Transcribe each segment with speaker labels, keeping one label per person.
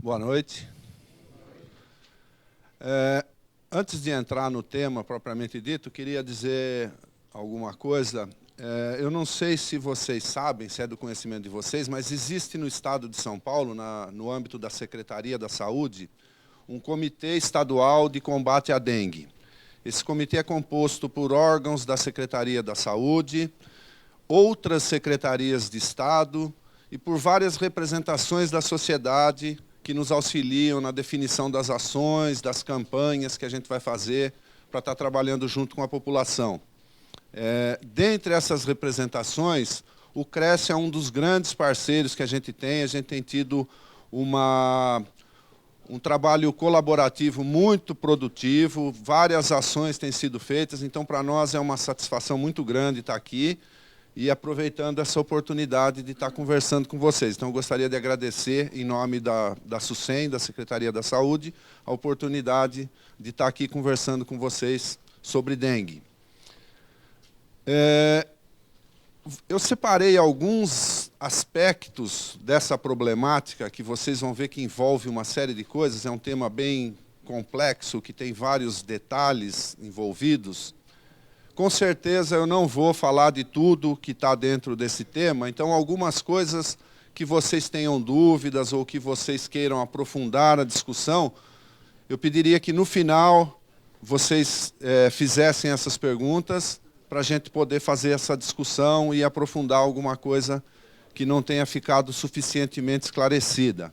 Speaker 1: Boa noite. Antes de entrar no tema propriamente dito, queria dizer alguma coisa. Eu não sei se vocês sabem, se é do conhecimento de vocês, mas existe no estado de São Paulo, no âmbito da Secretaria da Saúde, um comitê estadual de combate à dengue. Esse comitê é composto por órgãos da Secretaria da Saúde, outras secretarias de Estado e por várias representações da sociedade que nos auxiliam na definição das ações, das campanhas que a gente vai fazer para estar trabalhando junto com a população. Dentre essas representações, o CRES é um dos grandes parceiros que a gente tem tido um trabalho colaborativo muito produtivo, várias ações têm sido feitas, então para nós é uma satisfação muito grande estar aqui e aproveitando essa oportunidade de estar conversando com vocês. Então, eu gostaria de agradecer, em nome da SUSEM, da Secretaria da Saúde, a oportunidade de estar aqui conversando com vocês sobre dengue. Eu separei alguns aspectos dessa problemática, que vocês vão ver que envolve uma série de coisas, é um tema bem complexo, que tem vários detalhes envolvidos. Com certeza eu não vou falar de tudo que está dentro desse tema, então algumas coisas que vocês tenham dúvidas ou que vocês queiram aprofundar a discussão, eu pediria que no final vocês fizessem essas perguntas para a gente poder fazer essa discussão e aprofundar alguma coisa que não tenha ficado suficientemente esclarecida.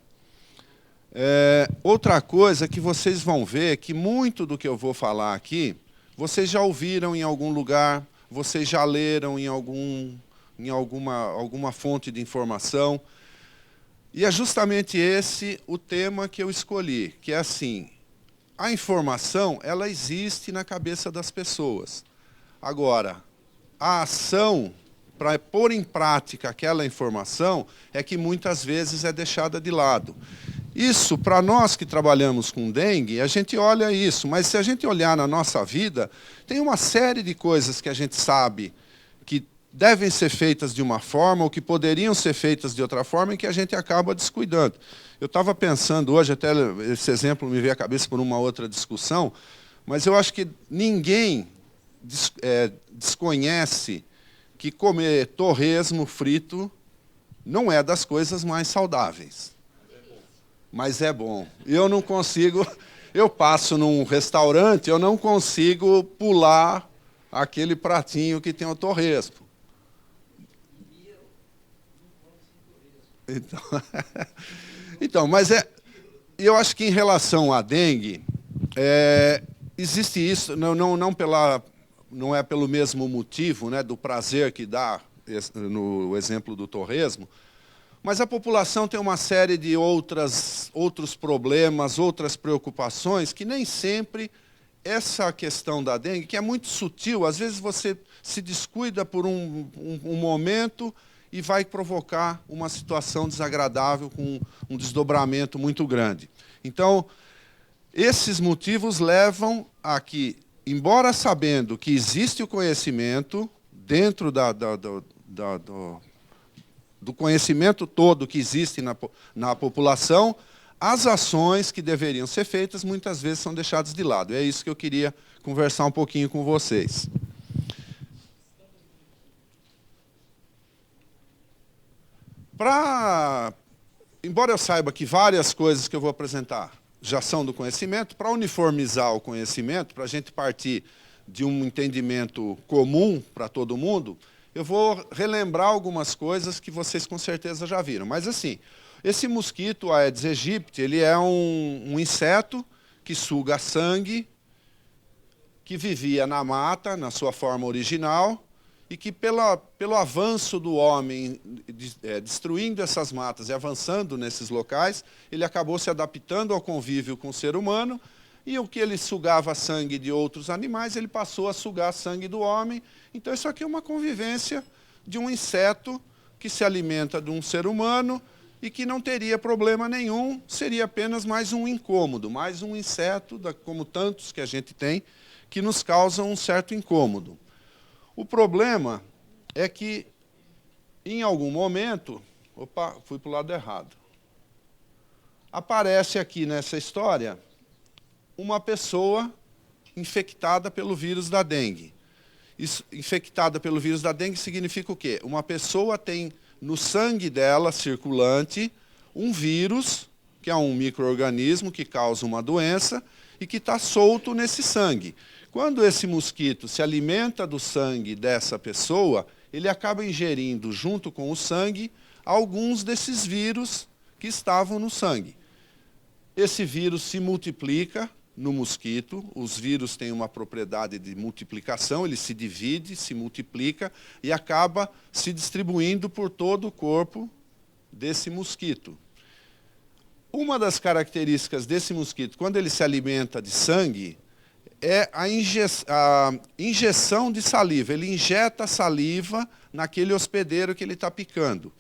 Speaker 1: Outra coisa que vocês vão ver é que muito do que eu vou falar aqui, vocês já ouviram em algum lugar, vocês já leram em alguma fonte de informação. E é justamente esse o tema que eu escolhi, que é assim, a informação ela existe na cabeça das pessoas. Agora, a ação para pôr em prática aquela informação é que muitas vezes é deixada de lado. Isso, para nós que trabalhamos com dengue, a gente olha isso, mas se a gente olhar na nossa vida, tem uma série de coisas que a gente sabe que devem ser feitas de uma forma ou que poderiam ser feitas de outra forma e que a gente acaba descuidando. Eu estava pensando hoje, até esse exemplo me veio à cabeça por uma outra discussão, mas eu acho que ninguém desconhece que comer torresmo frito não é das coisas mais saudáveis. Mas é bom. Eu não consigo, eu passo num restaurante, eu não consigo pular aquele pratinho que tem o torresmo. Então, mas eu acho que em relação à dengue, existe isso, não é pelo mesmo motivo, né, do prazer que dá no exemplo do torresmo, mas a população tem uma série de outros problemas, outras preocupações, que nem sempre essa questão da dengue, que é muito sutil, às vezes você se descuida por um momento e vai provocar uma situação desagradável com um desdobramento muito grande. Então, esses motivos levam a que, embora sabendo que existe o conhecimento dentro do conhecimento todo que existe na população, as ações que deveriam ser feitas muitas vezes são deixadas de lado. É isso que eu queria conversar um pouquinho com vocês. Embora eu saiba que várias coisas que eu vou apresentar já são do conhecimento, para uniformizar o conhecimento, para a gente partir de um entendimento comum para todo mundo, eu vou relembrar algumas coisas que vocês com certeza já viram. Mas, assim, esse mosquito Aedes aegypti, ele é um inseto que suga sangue, que vivia na mata, na sua forma original, e que, pelo avanço do homem, destruindo essas matas e avançando nesses locais, ele acabou se adaptando ao convívio com o ser humano, e o que ele sugava sangue de outros animais, ele passou a sugar sangue do homem. Então, isso aqui é uma convivência de um inseto que se alimenta de um ser humano e que não teria problema nenhum, seria apenas mais um incômodo, mais um inseto, como tantos que a gente tem, que nos causam um certo incômodo. O problema é que, em algum momento... Opa, fui para o lado errado. Aparece aqui nessa história uma pessoa infectada pelo vírus da dengue. Isso, infectada pelo vírus da dengue significa o quê? Uma pessoa tem no sangue dela, circulante, um vírus, que é um micro-organismo que causa uma doença e que está solto nesse sangue. Quando esse mosquito se alimenta do sangue dessa pessoa, ele acaba ingerindo, junto com o sangue, alguns desses vírus que estavam no sangue. Esse vírus se multiplica no mosquito, os vírus têm uma propriedade de multiplicação, ele se divide, se multiplica e acaba se distribuindo por todo o corpo desse mosquito. Uma das características desse mosquito, quando ele se alimenta de sangue, é a injeção de saliva. Ele injeta saliva naquele hospedeiro que ele está picando.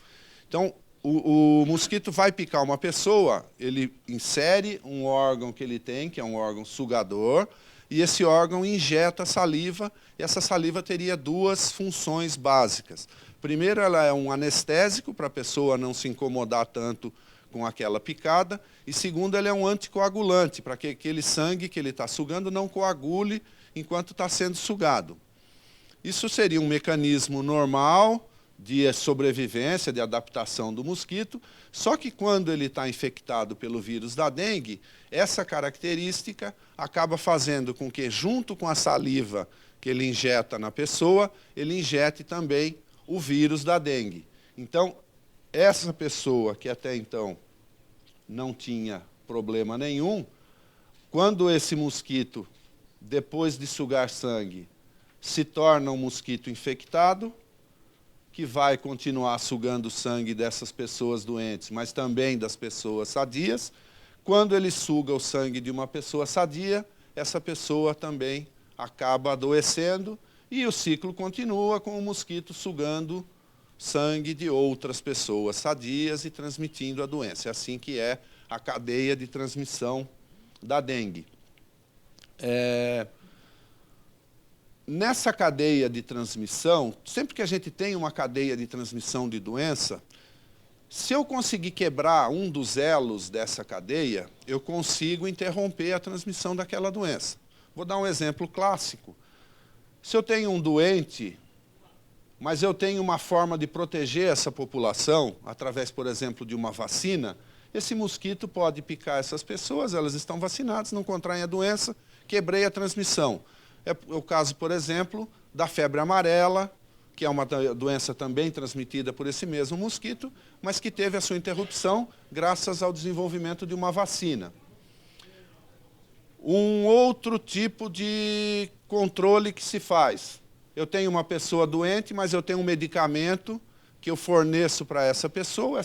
Speaker 1: Então, o mosquito vai picar uma pessoa, ele insere um órgão que ele tem, que é um órgão sugador, e esse órgão injeta saliva, e essa saliva teria duas funções básicas. Primeiro, ela é um anestésico, para a pessoa não se incomodar tanto com aquela picada, e segundo, ela é um anticoagulante, para que aquele sangue que ele está sugando não coagule enquanto está sendo sugado. Isso seria um mecanismo normal de sobrevivência, de adaptação do mosquito, só que quando ele está infectado pelo vírus da dengue, essa característica acaba fazendo com que, junto com a saliva que ele injeta na pessoa, ele injete também o vírus da dengue. Então, essa pessoa que até então não tinha problema nenhum, quando esse mosquito, depois de sugar sangue, se torna um mosquito infectado, que vai continuar sugando sangue dessas pessoas doentes, mas também das pessoas sadias. Quando ele suga o sangue de uma pessoa sadia, essa pessoa também acaba adoecendo e o ciclo continua com o mosquito sugando sangue de outras pessoas sadias e transmitindo a doença. É assim que é a cadeia de transmissão da dengue. Nessa cadeia de transmissão, sempre que a gente tem uma cadeia de transmissão de doença, se eu conseguir quebrar um dos elos dessa cadeia, eu consigo interromper a transmissão daquela doença. Vou dar um exemplo clássico. Se eu tenho um doente, mas eu tenho uma forma de proteger essa população, através, por exemplo, de uma vacina, esse mosquito pode picar essas pessoas, elas estão vacinadas, não contraem a doença, quebrei a transmissão. É o caso, por exemplo, da febre amarela, que é uma doença também transmitida por esse mesmo mosquito, mas que teve a sua interrupção graças ao desenvolvimento de uma vacina. Um outro tipo de controle que se faz. Eu tenho uma pessoa doente, mas eu tenho um medicamento que eu forneço para essa pessoa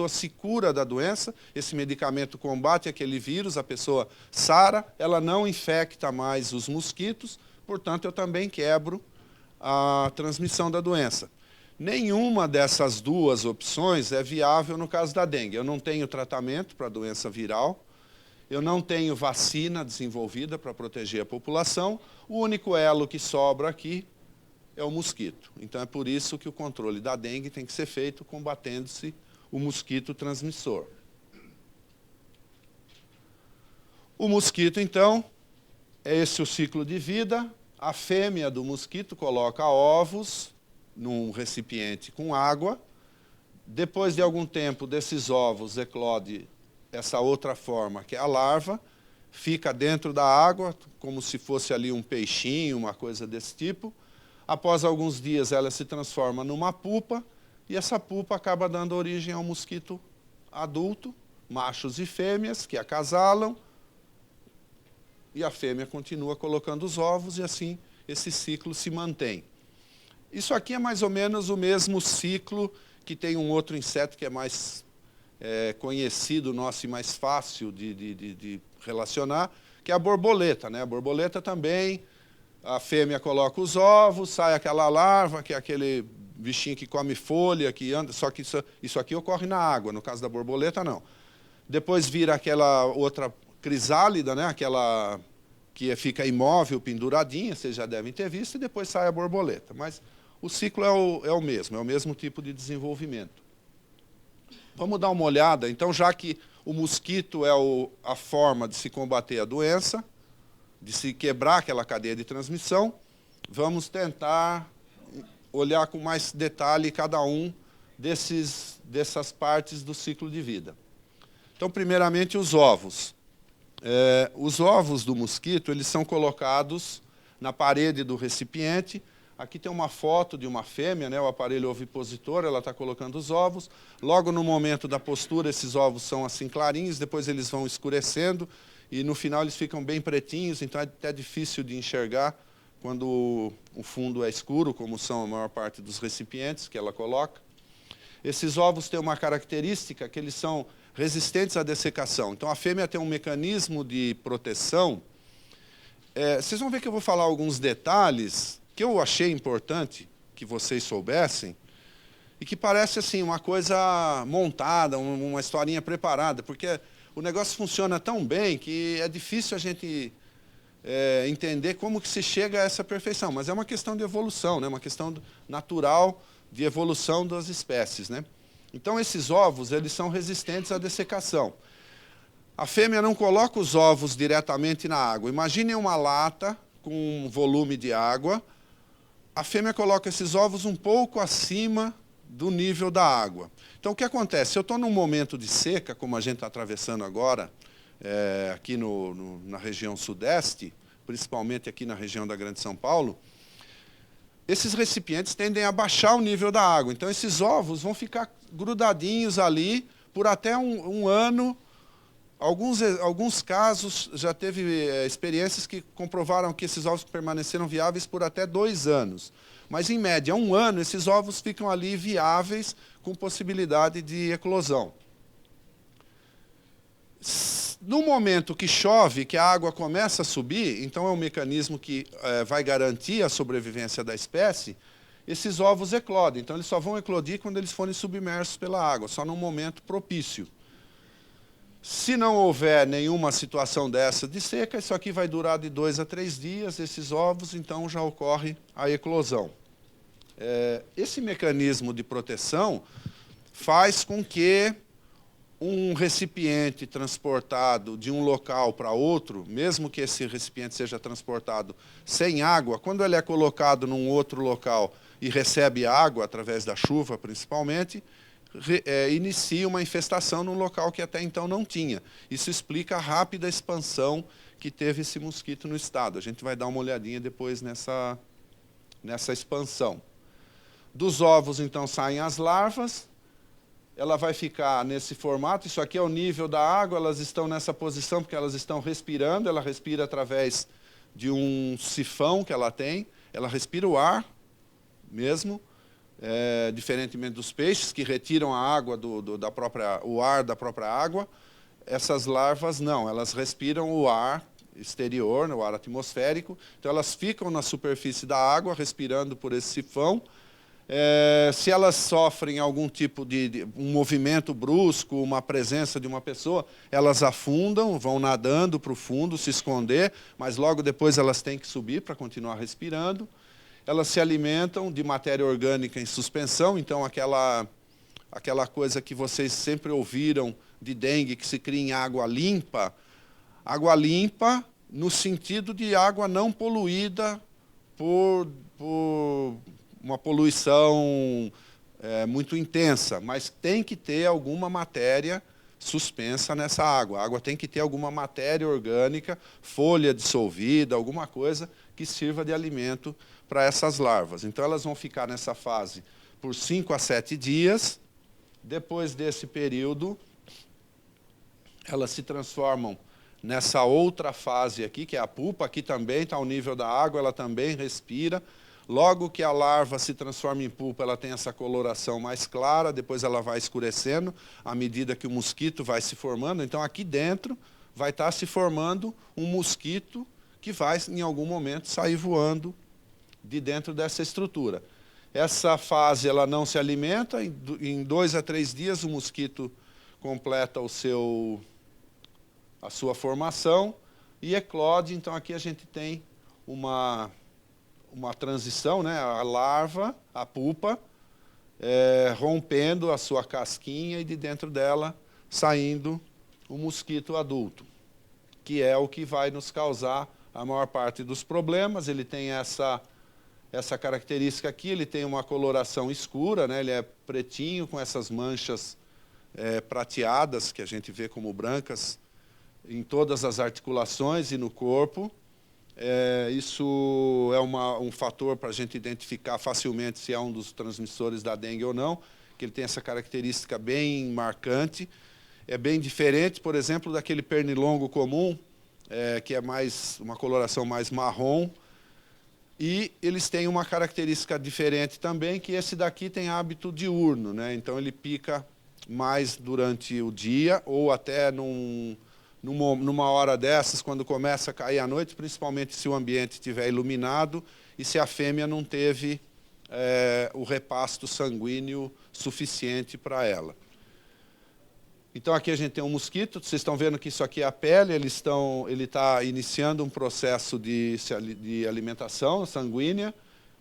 Speaker 1: se cura da doença, esse medicamento combate aquele vírus, a pessoa sara, ela não infecta mais os mosquitos, portanto, eu também quebro a transmissão da doença. Nenhuma dessas duas opções é viável no caso da dengue. Eu não tenho tratamento para a doença viral, eu não tenho vacina desenvolvida para proteger a população, o único elo que sobra aqui é o mosquito. Então, é por isso que o controle da dengue tem que ser feito combatendo-se o mosquito transmissor. O mosquito, então, é esse o ciclo de vida. A fêmea do mosquito coloca ovos num recipiente com água. Depois de algum tempo, desses ovos eclode essa outra forma, que é a larva, fica dentro da água, como se fosse ali um peixinho, uma coisa desse tipo. Após alguns dias, ela se transforma numa pupa, e essa pupa acaba dando origem ao mosquito adulto, machos e fêmeas, que acasalam, e a fêmea continua colocando os ovos, e assim esse ciclo se mantém. Isso aqui é mais ou menos o mesmo ciclo que tem um outro inseto que é mais conhecido nosso e mais fácil de relacionar, que é a borboleta, né? A borboleta também, a fêmea coloca os ovos, sai aquela larva, que é aquele bichinho que come folha, que anda, só que isso aqui ocorre na água, no caso da borboleta não. Depois vira aquela outra crisálida, né? Aquela que fica imóvel, penduradinha, vocês já devem ter visto, e depois sai a borboleta. Mas o ciclo é o mesmo tipo de desenvolvimento. Vamos dar uma olhada, então, já que O mosquito é a forma de se combater a doença, de se quebrar aquela cadeia de transmissão. Vamos tentar olhar com mais detalhe cada um dessas partes do ciclo de vida. Então, primeiramente, os ovos. Os ovos do mosquito, eles são colocados na parede do recipiente. Aqui tem uma foto de uma fêmea, né, o aparelho ovipositor, ela está colocando os ovos. Logo no momento da postura, esses ovos são assim clarinhos, depois eles vão escurecendo e no final eles ficam bem pretinhos, então é até difícil de enxergar quando o fundo é escuro, como são a maior parte dos recipientes que ela coloca. Esses ovos têm uma característica que eles são resistentes à dessecação. Então a fêmea tem um mecanismo de proteção. Vocês vão ver que eu vou falar alguns detalhes que eu achei importante que vocês soubessem e que parece assim uma coisa montada, uma historinha preparada, porque o negócio funciona tão bem que é difícil a gente entender como que se chega a essa perfeição, mas é uma questão de evolução, né? Uma questão natural de evolução das espécies, né? Então esses ovos, eles são resistentes à dessecação. A fêmea não coloca os ovos diretamente na água. Imaginem uma lata com um volume de água. A fêmea coloca esses ovos um pouco acima do nível da água. Então, o que acontece? Se eu estou num momento de seca, como a gente está atravessando agora, aqui na região sudeste, principalmente aqui na região da Grande São Paulo, esses recipientes tendem a baixar o nível da água. Então, esses ovos vão ficar grudadinhos ali por até um ano. Alguns casos já teve experiências que comprovaram que esses ovos permaneceram viáveis por até 2 anos. Mas, em média, 1 ano, esses ovos ficam ali viáveis com possibilidade de eclosão. No momento que chove, que a água começa a subir, então é um mecanismo que vai garantir a sobrevivência da espécie, esses ovos eclodem. Então, eles só vão eclodir quando eles forem submersos pela água, só num momento propício. Se não houver nenhuma situação dessa de seca, isso aqui vai durar de 2 a 3 dias, esses ovos, então já ocorre a eclosão. Esse mecanismo de proteção faz com que um recipiente transportado de um local para outro, mesmo que esse recipiente seja transportado sem água, quando ele é colocado num outro local e recebe água, através da chuva principalmente, inicia uma infestação num local que até então não tinha. Isso explica a rápida expansão que teve esse mosquito no estado. A gente vai dar uma olhadinha depois nessa expansão. Dos ovos, então, saem as larvas. Ela vai ficar nesse formato. Isso aqui é o nível da água. Elas estão nessa posição porque elas estão respirando. Ela respira através de um sifão que ela tem. Ela respira o ar mesmo. Diferentemente dos peixes, que retiram a água o ar da própria água, essas larvas não, elas respiram o ar exterior, o ar atmosférico, então elas ficam na superfície da água, respirando por esse sifão. Se elas sofrem algum tipo de um movimento brusco, uma presença de uma pessoa, elas afundam, vão nadando para o fundo, se esconder, mas logo depois elas têm que subir para continuar respirando. Elas se alimentam de matéria orgânica em suspensão, então aquela coisa que vocês sempre ouviram de dengue, que se cria em água limpa no sentido de água não poluída por uma poluição muito intensa, mas tem que ter alguma matéria suspensa nessa água. A água tem que ter alguma matéria orgânica, folha dissolvida, alguma coisa que sirva de alimento para essas larvas. Então, elas vão ficar nessa fase por 5 a 7 dias. Depois desse período, elas se transformam nessa outra fase aqui, que é a pupa. Aqui também está o nível da água, ela também respira. Logo que a larva se transforma em pupa, ela tem essa coloração mais clara, depois ela vai escurecendo à medida que o mosquito vai se formando. Então, aqui dentro vai estar se formando um mosquito que vai, em algum momento, sair voando de dentro dessa estrutura. Essa fase ela não se alimenta, em 2 a 3 dias o mosquito completa a sua formação e eclode. Então aqui a gente tem uma transição, né? A larva, a pupa, rompendo a sua casquinha e de dentro dela saindo o mosquito adulto, que é o que vai nos causar a maior parte dos problemas. Ele tem essa característica aqui, ele tem uma coloração escura, né? Ele é pretinho com essas manchas prateadas, que a gente vê como brancas, em todas as articulações e no corpo. Isso é um fator para a gente identificar facilmente se é um dos transmissores da dengue ou não, que ele tem essa característica bem marcante. É bem diferente, por exemplo, daquele pernilongo comum, que é uma coloração mais marrom. E eles têm uma característica diferente também, que esse daqui tem hábito diurno, né? Então ele pica mais durante o dia ou até numa hora dessas, quando começa a cair a noite, principalmente se o ambiente estiver iluminado e se a fêmea não teve o repasto sanguíneo suficiente para ela. Então aqui a gente tem um mosquito, vocês estão vendo que isso aqui é a pele, ele está iniciando um processo de alimentação sanguínea.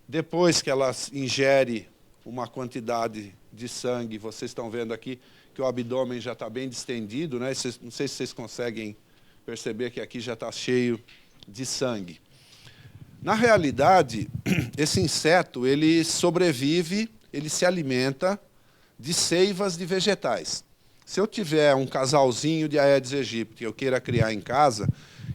Speaker 1: Depois que ela ingere uma quantidade de sangue, vocês estão vendo aqui que o abdômen já está bem distendido, né? Não sei se vocês conseguem perceber que aqui já está cheio de sangue. Na realidade, esse inseto, ele sobrevive, ele se alimenta de seivas de vegetais. Se eu tiver um casalzinho de Aedes aegypti que eu queira criar em casa,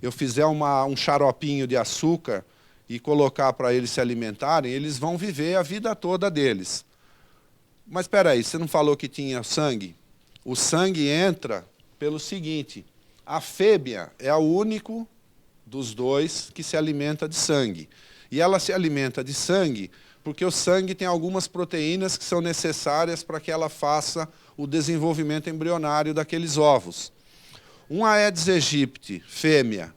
Speaker 1: eu fizer um xaropinho de açúcar e colocar para eles se alimentarem, eles vão viver a vida toda deles. Mas espera aí, você não falou que tinha sangue? O sangue entra pelo seguinte: a fêmea é o único dos dois que se alimenta de sangue. E ela se alimenta de sangue porque o sangue tem algumas proteínas que são necessárias para que ela faça o desenvolvimento embrionário daqueles ovos. Um Aedes aegypti, fêmea,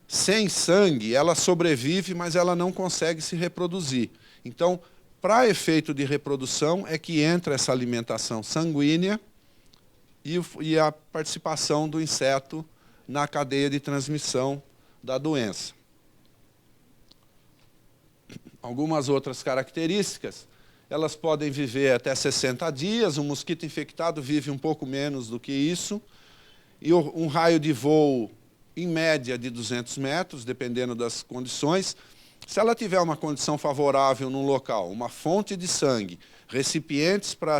Speaker 1: sem sangue, ela sobrevive, mas ela não consegue se reproduzir. Então, para efeito de reprodução, é que entra essa alimentação sanguínea e a participação do inseto na cadeia de transmissão da doença. Algumas outras características, elas podem viver até 60 dias, um mosquito infectado vive um pouco menos do que isso, e um raio de voo, em média, de 200 metros, dependendo das condições. Se ela tiver uma condição favorável num local, uma fonte de sangue, recipientes para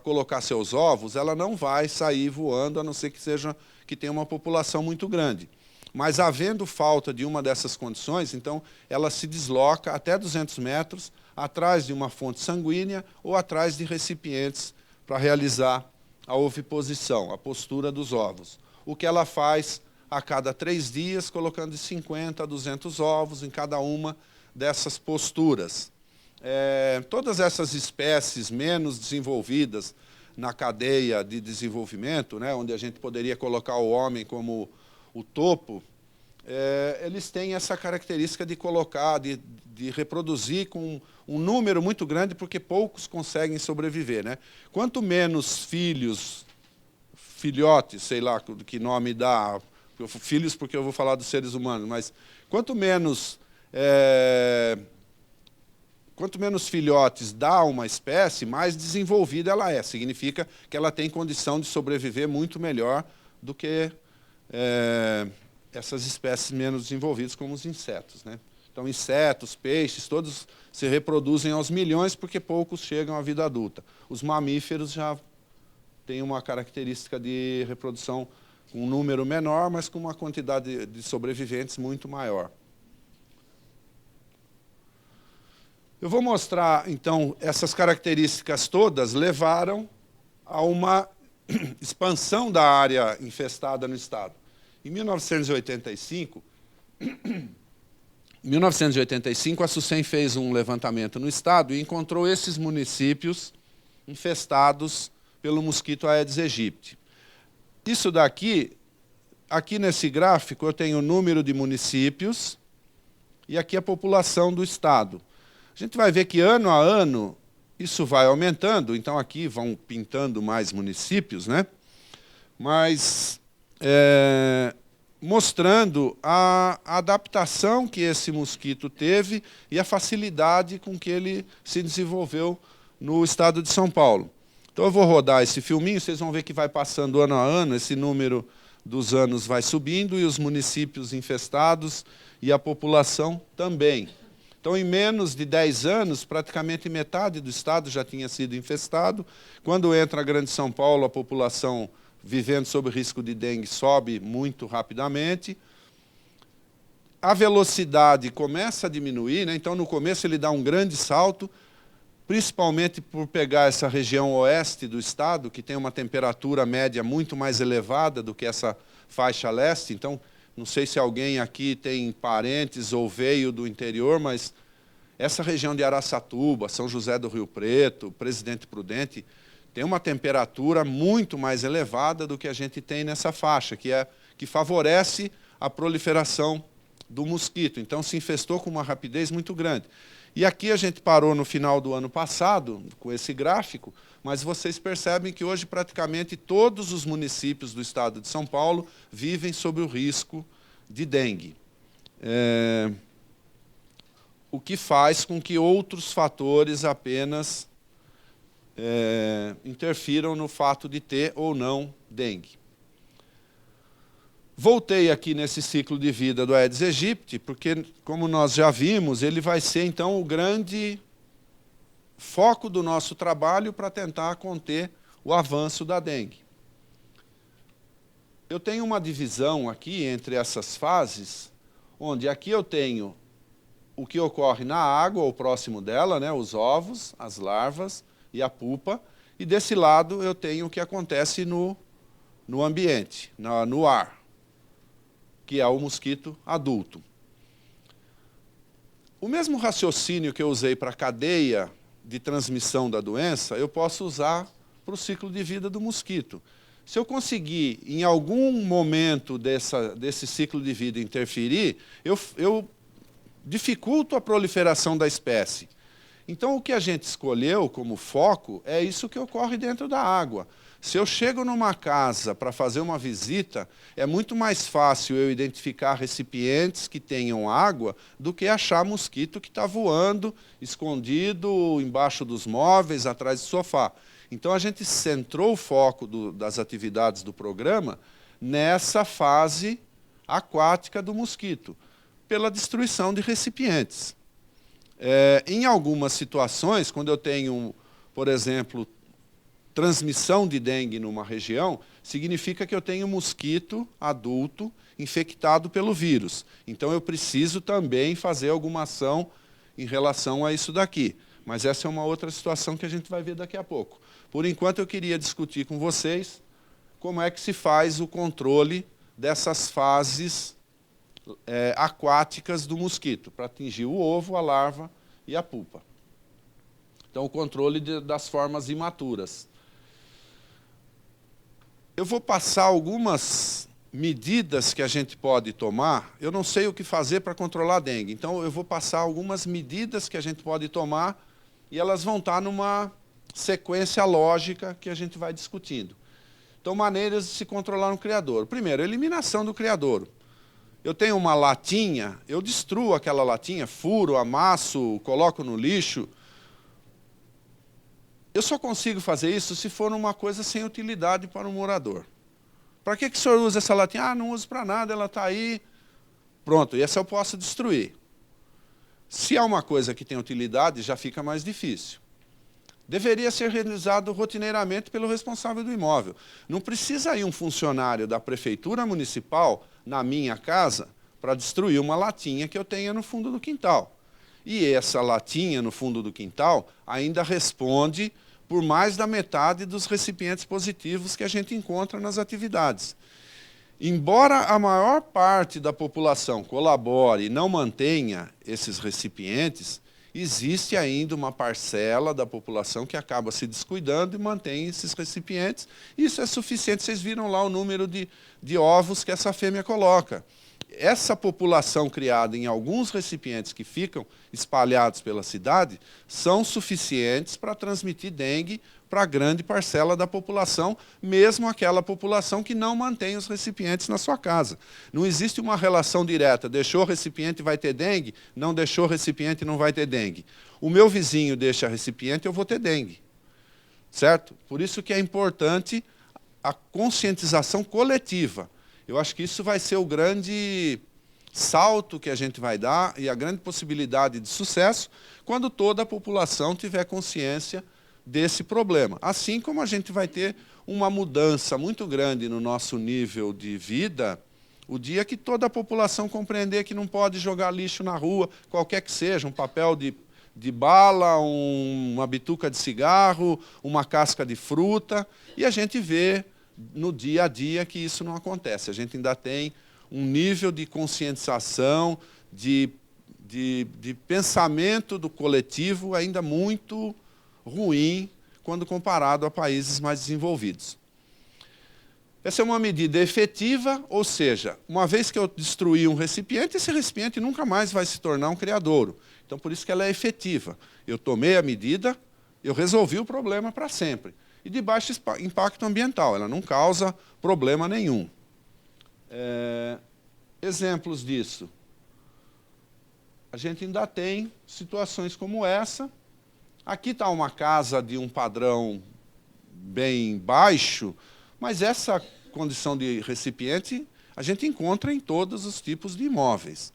Speaker 1: colocar seus ovos, ela não vai sair voando, a não ser que tenha uma população muito grande. Mas, havendo falta de uma dessas condições, então, ela se desloca até 200 metros, atrás de uma fonte sanguínea ou atrás de recipientes para realizar a oviposição, a postura dos ovos. O que ela faz a cada 3 dias, colocando de 50 a 200 ovos em cada uma dessas posturas. Todas essas espécies menos desenvolvidas na cadeia de desenvolvimento, né, onde a gente poderia colocar o homem como o topo, eles têm essa característica de de reproduzir com um número muito grande, porque poucos conseguem sobreviver, né? Quanto menos filhotes, sei lá que nome dá, filhos porque eu vou falar dos seres humanos, mas quanto menos filhotes dá uma espécie, mais desenvolvida ela é. Significa que ela tem condição de sobreviver muito melhor do que essas espécies menos desenvolvidas, como os insetos, né? Então, insetos, peixes, todos se reproduzem aos milhões porque poucos chegam à vida adulta. Os mamíferos já têm uma característica de reprodução com um número menor, mas com uma quantidade de sobreviventes muito maior. Eu vou mostrar, então, essas características todas levaram a uma expansão da área infestada no estado. Em 1985, a SUSEM fez um levantamento no estado e encontrou esses municípios infestados pelo mosquito Aedes aegypti. Isso daqui, aqui nesse gráfico, eu tenho o número de municípios e aqui a população do estado. A gente vai ver que, ano a ano, isso vai aumentando. Então, aqui vão pintando mais municípios, né? Mas mostrando a adaptação que esse mosquito teve e a facilidade com que ele se desenvolveu no estado de São Paulo. Então eu vou rodar esse filminho, vocês vão ver que vai passando ano a ano, esse número dos anos vai subindo e os municípios infestados e a população também. Então, em menos de 10 anos, praticamente metade do estado já tinha sido infestado. Quando entra a Grande São Paulo, a população vivendo sob risco de dengue sobe muito rapidamente. A velocidade começa a diminuir, né? Então, no começo, ele dá um grande salto, principalmente por pegar essa região oeste do estado, que tem uma temperatura média muito mais elevada do que essa faixa leste. Então, não sei se alguém aqui tem parentes ou veio do interior, mas essa região de Araçatuba, São José do Rio Preto, Presidente Prudente, tem uma temperatura muito mais elevada do que a gente tem nessa faixa, que favorece a proliferação do mosquito. Então, se infestou com uma rapidez muito grande. E aqui a gente parou no final do ano passado, com esse gráfico, mas vocês percebem que hoje praticamente todos os municípios do estado de São Paulo vivem sob o risco de dengue. O que faz com que outros fatores apenas interfiram no fato de ter ou não dengue. Voltei aqui nesse ciclo de vida do Aedes aegypti, porque, como nós já vimos, ele vai ser, então, o grande foco do nosso trabalho para tentar conter o avanço da dengue. Eu tenho uma divisão aqui entre essas fases, onde aqui eu tenho o que ocorre na água ou próximo dela, né, os ovos, as larvas e a pupa, e desse lado eu tenho o que acontece no ambiente, no ar, que é o mosquito adulto. O mesmo raciocínio que eu usei para a cadeia de transmissão da doença, eu posso usar para o ciclo de vida do mosquito. Se eu conseguir, em algum momento desse ciclo de vida, interferir, eu dificulto a proliferação da espécie. Então, o que a gente escolheu como foco é isso que ocorre dentro da água. Se eu chego numa casa para fazer uma visita, é muito mais fácil eu identificar recipientes que tenham água do que achar mosquito que está voando, escondido embaixo dos móveis, atrás do sofá. Então, a gente centrou o foco das atividades do programa nessa fase aquática do mosquito, pela destruição de recipientes. Em algumas situações, quando eu tenho, por exemplo, transmissão de dengue numa região, significa que eu tenho mosquito adulto infectado pelo vírus. Então, eu preciso também fazer alguma ação em relação a isso daqui. Mas essa é uma outra situação que a gente vai ver daqui a pouco. Por enquanto, eu queria discutir com vocês como é que se faz o controle dessas fases aquáticas do mosquito, para atingir o ovo, a larva e a pupa. Então, o controle das formas imaturas. Eu vou passar algumas medidas que a gente pode tomar. Eu não sei o que fazer para controlar a dengue, então eu vou passar algumas medidas que a gente pode tomar e elas vão estar numa sequência lógica que a gente vai discutindo. Então, maneiras de se controlar um criadouro. Primeiro, eliminação do criadouro. Eu tenho uma latinha, eu destruo aquela latinha, furo, amasso, coloco no lixo. Eu só consigo fazer isso se for uma coisa sem utilidade para o morador. Para que o senhor usa essa latinha? Ah, não uso para nada, ela está aí. Pronto, e essa eu posso destruir. Se é uma coisa que tem utilidade, já fica mais difícil. Deveria ser realizado rotineiramente pelo responsável do imóvel. Não precisa ir um funcionário da prefeitura municipal na minha casa para destruir uma latinha que eu tenha no fundo do quintal. E essa latinha no fundo do quintal ainda responde por mais da metade dos recipientes positivos que a gente encontra nas atividades. Embora a maior parte da população colabore e não mantenha esses recipientes, existe ainda uma parcela da população que acaba se descuidando e mantém esses recipientes. Isso é suficiente. Vocês viram lá o número de ovos que essa fêmea coloca. Essa população criada em alguns recipientes que ficam espalhados pela cidade são suficientes para transmitir dengue para a grande parcela da população, mesmo aquela população que não mantém os recipientes na sua casa. Não existe uma relação direta, deixou o recipiente vai ter dengue, não deixou o recipiente não vai ter dengue. O meu vizinho deixa recipiente, eu vou ter dengue. certo? Por isso que é importante a conscientização coletiva. Eu acho que isso vai ser o grande salto que a gente vai dar e a grande possibilidade de sucesso quando toda a população tiver consciência desse problema. Assim como a gente vai ter uma mudança muito grande no nosso nível de vida, o dia que toda a população compreender que não pode jogar lixo na rua, qualquer que seja, um papel de bala, uma bituca de cigarro, uma casca de fruta, e a gente vê no dia a dia que isso não acontece. A gente ainda tem um nível de conscientização, de pensamento do coletivo ainda muito ruim quando comparado a países mais desenvolvidos. Essa é uma medida efetiva, ou seja, uma vez que eu destruir um recipiente, esse recipiente nunca mais vai se tornar um criadouro. Então, por isso que ela é efetiva. Eu tomei a medida, eu resolvi o problema para sempre. E de baixo impacto ambiental, ela não causa problema nenhum. Exemplos disso. A gente ainda tem situações como essa. Aqui está uma casa de um padrão bem baixo, mas essa condição de recipiente a gente encontra em todos os tipos de imóveis.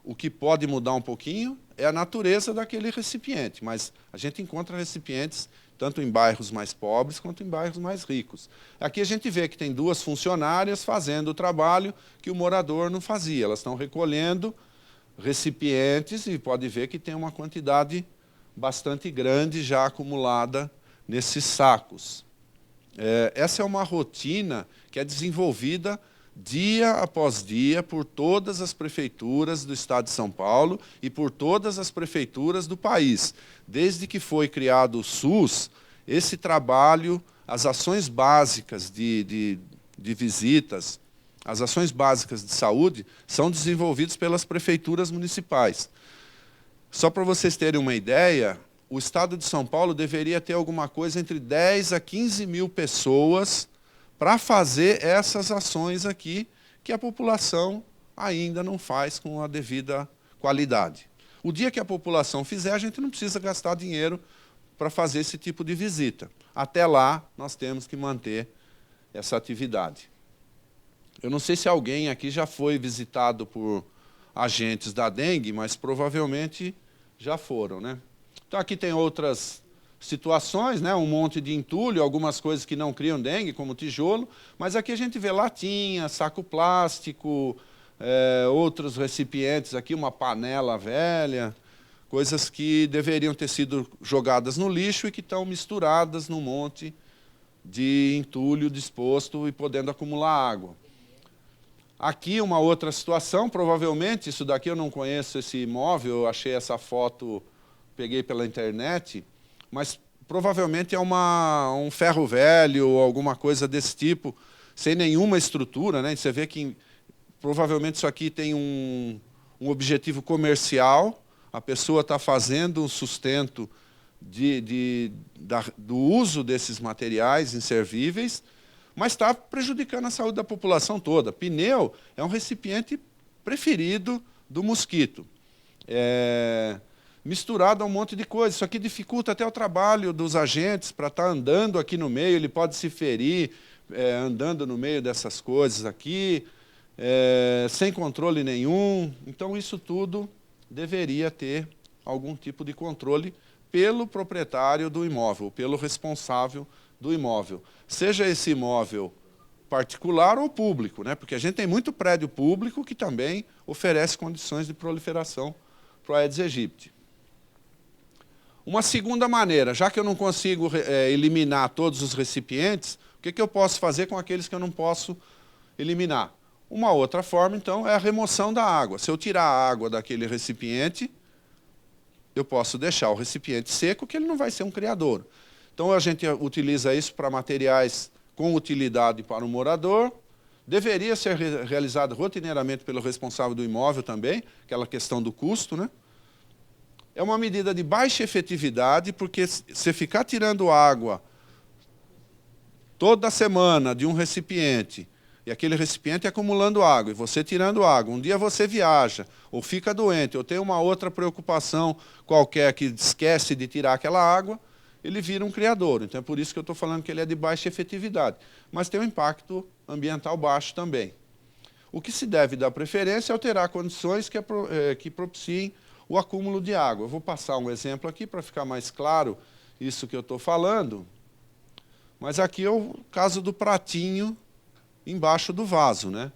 Speaker 1: O que pode mudar um pouquinho é a natureza daquele recipiente, mas a gente encontra recipientes tanto em bairros mais pobres quanto em bairros mais ricos. Aqui a gente vê que tem duas funcionárias fazendo o trabalho que o morador não fazia. Elas estão recolhendo recipientes e pode ver que tem uma quantidade bastante grande já acumulada nesses sacos. Essa é uma rotina que é desenvolvida dia após dia por todas as prefeituras do Estado de São Paulo e por todas as prefeituras do país. Desde que foi criado o SUS, esse trabalho, as ações básicas de visitas, as ações básicas de saúde, são desenvolvidas pelas prefeituras municipais. Só para vocês terem uma ideia, o Estado de São Paulo deveria ter alguma coisa entre 10 a 15 mil pessoas para fazer essas ações aqui, que a população ainda não faz com a devida qualidade. O dia que a população fizer, a gente não precisa gastar dinheiro para fazer esse tipo de visita. Até lá, nós temos que manter essa atividade. Eu não sei se alguém aqui já foi visitado por agentes da dengue, mas provavelmente já foram, né? Então, aqui tem outras situações, né? Um monte de entulho, algumas coisas que não criam dengue, como tijolo, mas aqui a gente vê latinha, saco plástico, outros recipientes, aqui uma panela velha, coisas que deveriam ter sido jogadas no lixo e que estão misturadas num monte de entulho disposto e podendo acumular água. Aqui uma outra situação, provavelmente, isso daqui eu não conheço esse imóvel, eu achei essa foto, peguei pela internet, mas provavelmente é um ferro velho ou alguma coisa desse tipo, sem nenhuma estrutura, né? Você vê que provavelmente isso aqui tem um objetivo comercial, a pessoa está fazendo um sustento do uso desses materiais inservíveis, mas está prejudicando a saúde da população toda. Pneu é um recipiente preferido do mosquito. Misturado a um monte de coisa. Isso aqui dificulta até o trabalho dos agentes para estar andando aqui no meio, ele pode se ferir andando no meio dessas coisas aqui, sem controle nenhum. Então, isso tudo deveria ter algum tipo de controle pelo proprietário do imóvel, pelo responsável do imóvel. Seja esse imóvel particular ou público, né? Porque a gente tem muito prédio público que também oferece condições de proliferação para o Aedes aegypti. Uma segunda maneira, já que eu não consigo eliminar todos os recipientes, o que eu posso fazer com aqueles que eu não posso eliminar? Uma outra forma, então, é a remoção da água. Se eu tirar a água daquele recipiente, eu posso deixar o recipiente seco, que ele não vai ser um criadouro. Então, a gente utiliza isso para materiais com utilidade para o morador. Deveria ser realizado rotineiramente pelo responsável do imóvel também, aquela questão do custo, né? É uma medida de baixa efetividade, porque se ficar tirando água toda semana de um recipiente, e aquele recipiente acumulando água, e você tirando água, um dia você viaja, ou fica doente, ou tem uma outra preocupação qualquer que esquece de tirar aquela água, ele vira um criadouro. Então é por isso que eu estou falando que ele é de baixa efetividade. Mas tem um impacto ambiental baixo também. O que se deve dar preferência é alterar condições que propiciem o acúmulo de água. Eu vou passar um exemplo aqui para ficar mais claro isso que eu estou falando. Mas aqui é o caso do pratinho embaixo do vaso, né?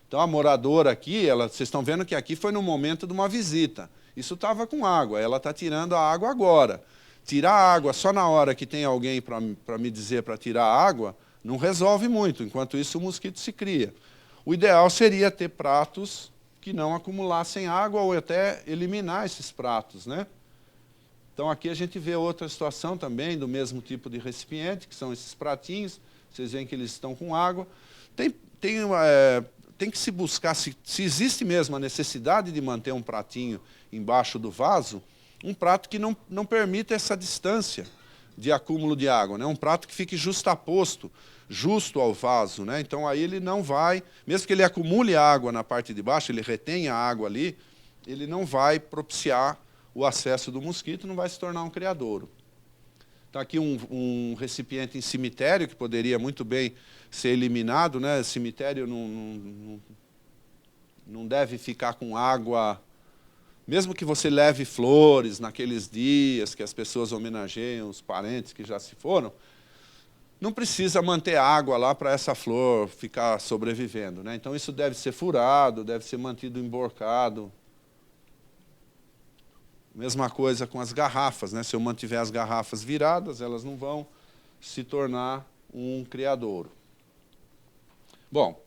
Speaker 1: Então a moradora aqui, vocês estão vendo que aqui foi no momento de uma visita. Isso estava com água, ela está tirando a água agora. Tirar a água só na hora que tem alguém para me dizer para tirar a água, não resolve muito. Enquanto isso, o mosquito se cria. O ideal seria ter pratos que não acumulassem água ou até eliminar esses pratos, né? Então aqui a gente vê outra situação também do mesmo tipo de recipiente, que são esses pratinhos. Vocês veem que eles estão com água. Tem que se buscar, se existe mesmo a necessidade de manter um pratinho embaixo do vaso, um prato que não permita essa distância de acúmulo de água, né? Um prato que fique justaposto, justo ao vaso, né? Então aí ele não vai, mesmo que ele acumule água na parte de baixo, ele retenha a água ali, ele não vai propiciar o acesso do mosquito, não vai se tornar um criadouro. Está aqui um recipiente em cemitério, que poderia muito bem ser eliminado, né? Cemitério não deve ficar com água, mesmo que você leve flores naqueles dias que as pessoas homenageiam os parentes que já se foram, não precisa manter água lá para essa flor ficar sobrevivendo, né? Então isso deve ser furado, deve ser mantido emborcado. Mesma coisa com as garrafas, né? Se eu mantiver as garrafas viradas, elas não vão se tornar um criadouro. Bom,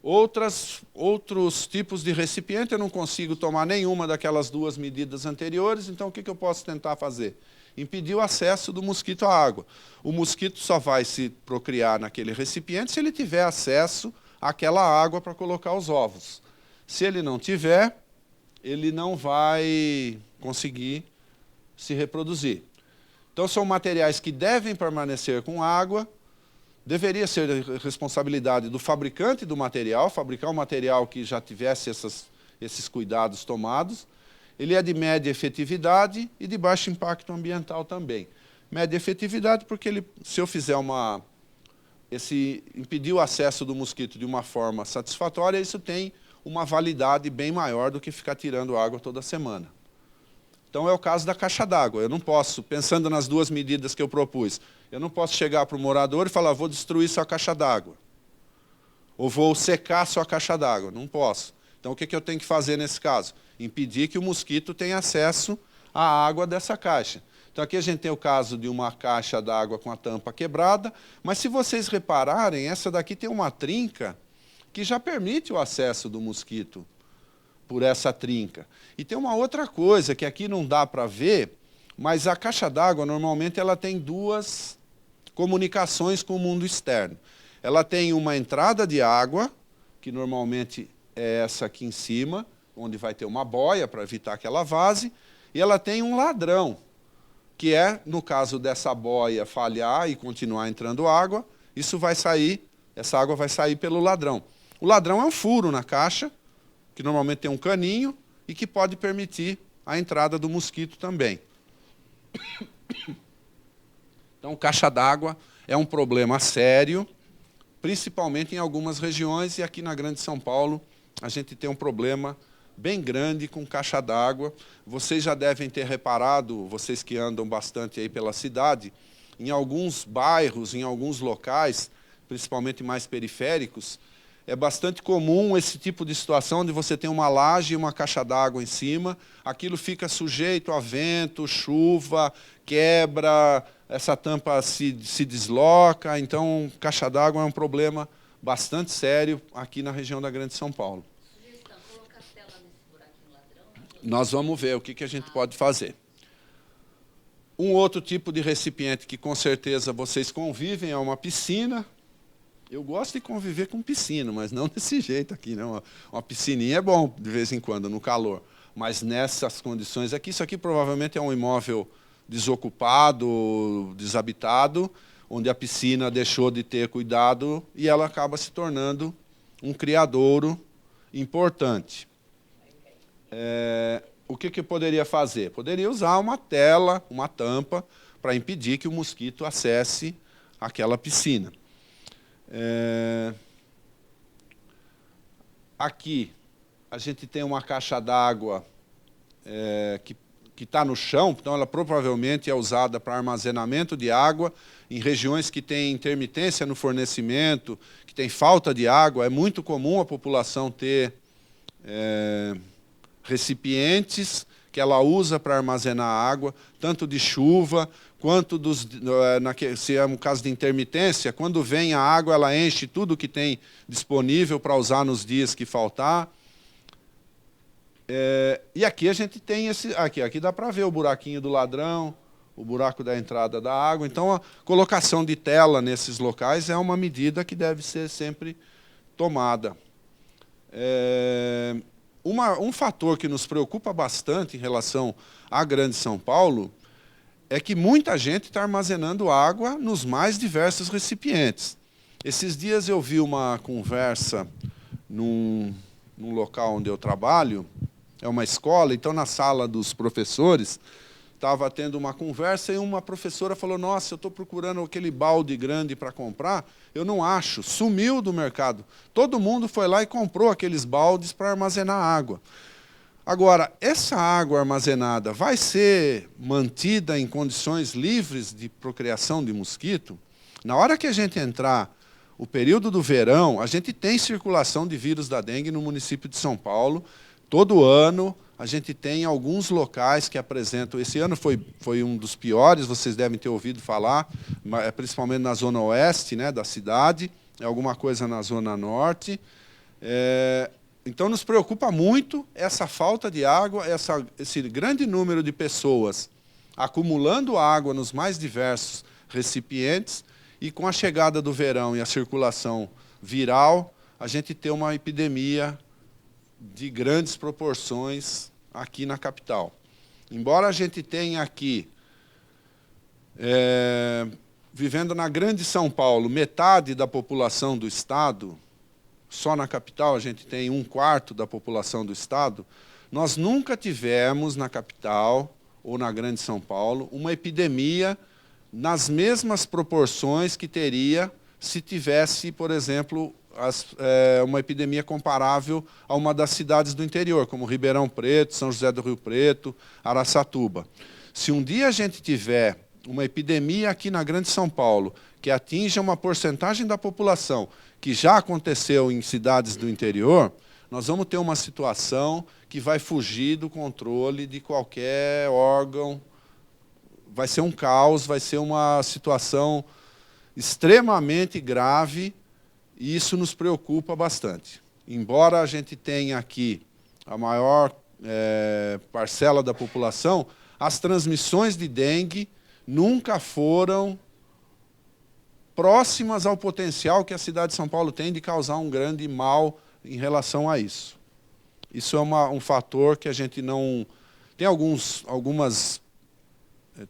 Speaker 1: outros tipos de recipiente, eu não consigo tomar nenhuma daquelas duas medidas anteriores, então o que eu posso tentar fazer? Impedir o acesso do mosquito à água. O mosquito só vai se procriar naquele recipiente se ele tiver acesso àquela água para colocar os ovos. Se ele não tiver, ele não vai conseguir se reproduzir. Então, são materiais que devem permanecer com água. Deveria ser responsabilidade do fabricante do material, fabricar um material que já tivesse esses cuidados tomados. Ele é de média efetividade e de baixo impacto ambiental também. Média efetividade porque se eu fizer impedir o acesso do mosquito de uma forma satisfatória, isso tem uma validade bem maior do que ficar tirando água toda semana. Então é o caso da caixa d'água. Eu não posso, pensando nas duas medidas que eu propus, eu não posso chegar para o morador e falar, vou destruir sua caixa d'água. Ou vou secar sua caixa d'água. Não posso. Então o que eu tenho que fazer nesse caso? Impedir que o mosquito tenha acesso à água dessa caixa. Então aqui a gente tem o caso de uma caixa d'água com a tampa quebrada, mas se vocês repararem, essa daqui tem uma trinca que já permite o acesso do mosquito por essa trinca. E tem uma outra coisa que aqui não dá para ver, mas a caixa d'água normalmente ela tem duas comunicações com o mundo externo. Ela tem uma entrada de água, que normalmente é essa aqui em cima, onde vai ter uma boia para evitar que ela vaze, e ela tem um ladrão, que é, no caso dessa boia falhar e continuar entrando água, essa água vai sair pelo ladrão. O ladrão é um furo na caixa, que normalmente tem um caninho e que pode permitir a entrada do mosquito também. Então, caixa d'água é um problema sério, principalmente em algumas regiões, e aqui na Grande São Paulo a gente tem um problema bem grande com caixa d'água. Vocês já devem ter reparado, vocês que andam bastante aí pela cidade, em alguns bairros, em alguns locais, principalmente mais periféricos, é bastante comum esse tipo de situação onde você tem uma laje e uma caixa d'água em cima, aquilo fica sujeito a vento, chuva, quebra, essa tampa se desloca, então caixa d'água é um problema bastante sério aqui na região da Grande São Paulo.
Speaker 2: Sugestão, colocar tela nesse buraquinho ladrão?
Speaker 1: Nós vamos ver o que a gente pode fazer. Um outro tipo de recipiente que com certeza vocês convivem é uma piscina. Eu gosto de conviver com piscina, mas não desse jeito aqui, não. Uma piscininha é bom de vez em quando, no calor. Mas nessas condições aqui, isso aqui provavelmente é um imóvel desocupado, desabitado, onde a piscina deixou de ter cuidado e ela acaba se tornando um criadouro importante. O que eu poderia fazer? Poderia usar uma tela, uma tampa, para impedir que o mosquito acesse aquela piscina. Aqui a gente tem uma caixa d'água que está no chão, então ela provavelmente é usada para armazenamento de água em regiões que têm intermitência no fornecimento, que tem falta de água. É muito comum a população ter recipientes que ela usa para armazenar água, tanto de chuva, quanto se é um caso de intermitência, quando vem a água, ela enche tudo que tem disponível para usar nos dias que faltar. E aqui a gente tem aqui dá para ver o buraquinho do ladrão, o buraco da entrada da água. Então, a colocação de tela nesses locais é uma medida que deve ser sempre tomada. Um fator que nos preocupa bastante em relação à Grande São Paulo é que muita gente está armazenando água nos mais diversos recipientes. Esses dias eu vi uma conversa num local onde eu trabalho, é uma escola, então na sala dos professores estava tendo uma conversa e uma professora falou: nossa, eu estou procurando aquele balde grande para comprar, eu não acho, sumiu do mercado. Todo mundo foi lá e comprou aqueles baldes para armazenar água. Agora, essa água armazenada vai ser mantida em condições livres de procriação de mosquito? Na hora que a gente entrar o período do verão, a gente tem circulação de vírus da dengue no município de São Paulo. Todo ano a gente tem alguns locais que apresentam. Esse ano foi um dos piores, vocês devem ter ouvido falar, principalmente na zona oeste, né, da cidade, alguma coisa na zona norte. Então, nos preocupa muito essa falta de água, esse grande número de pessoas acumulando água nos mais diversos recipientes, e com a chegada do verão e a circulação viral, a gente tem uma epidemia de grandes proporções aqui na capital. Embora a gente tenha aqui, vivendo na Grande São Paulo, metade da população do Estado, só na capital a gente tem 1/4 da população do Estado, nós nunca tivemos na capital ou na Grande São Paulo uma epidemia nas mesmas proporções que teria se tivesse, por exemplo, uma epidemia comparável a uma das cidades do interior, como Ribeirão Preto, São José do Rio Preto, Araçatuba. Se um dia a gente tiver uma epidemia aqui na Grande São Paulo que atinja uma porcentagem da população que já aconteceu em cidades do interior, nós vamos ter uma situação que vai fugir do controle de qualquer órgão. Vai ser um caos, vai ser uma situação extremamente grave, e isso nos preocupa bastante. Embora a gente tenha aqui a maior parcela da população, as transmissões de dengue nunca foram próximas ao potencial que a cidade de São Paulo tem de causar um grande mal em relação a isso. Isso é um fator que a gente não... Tem algumas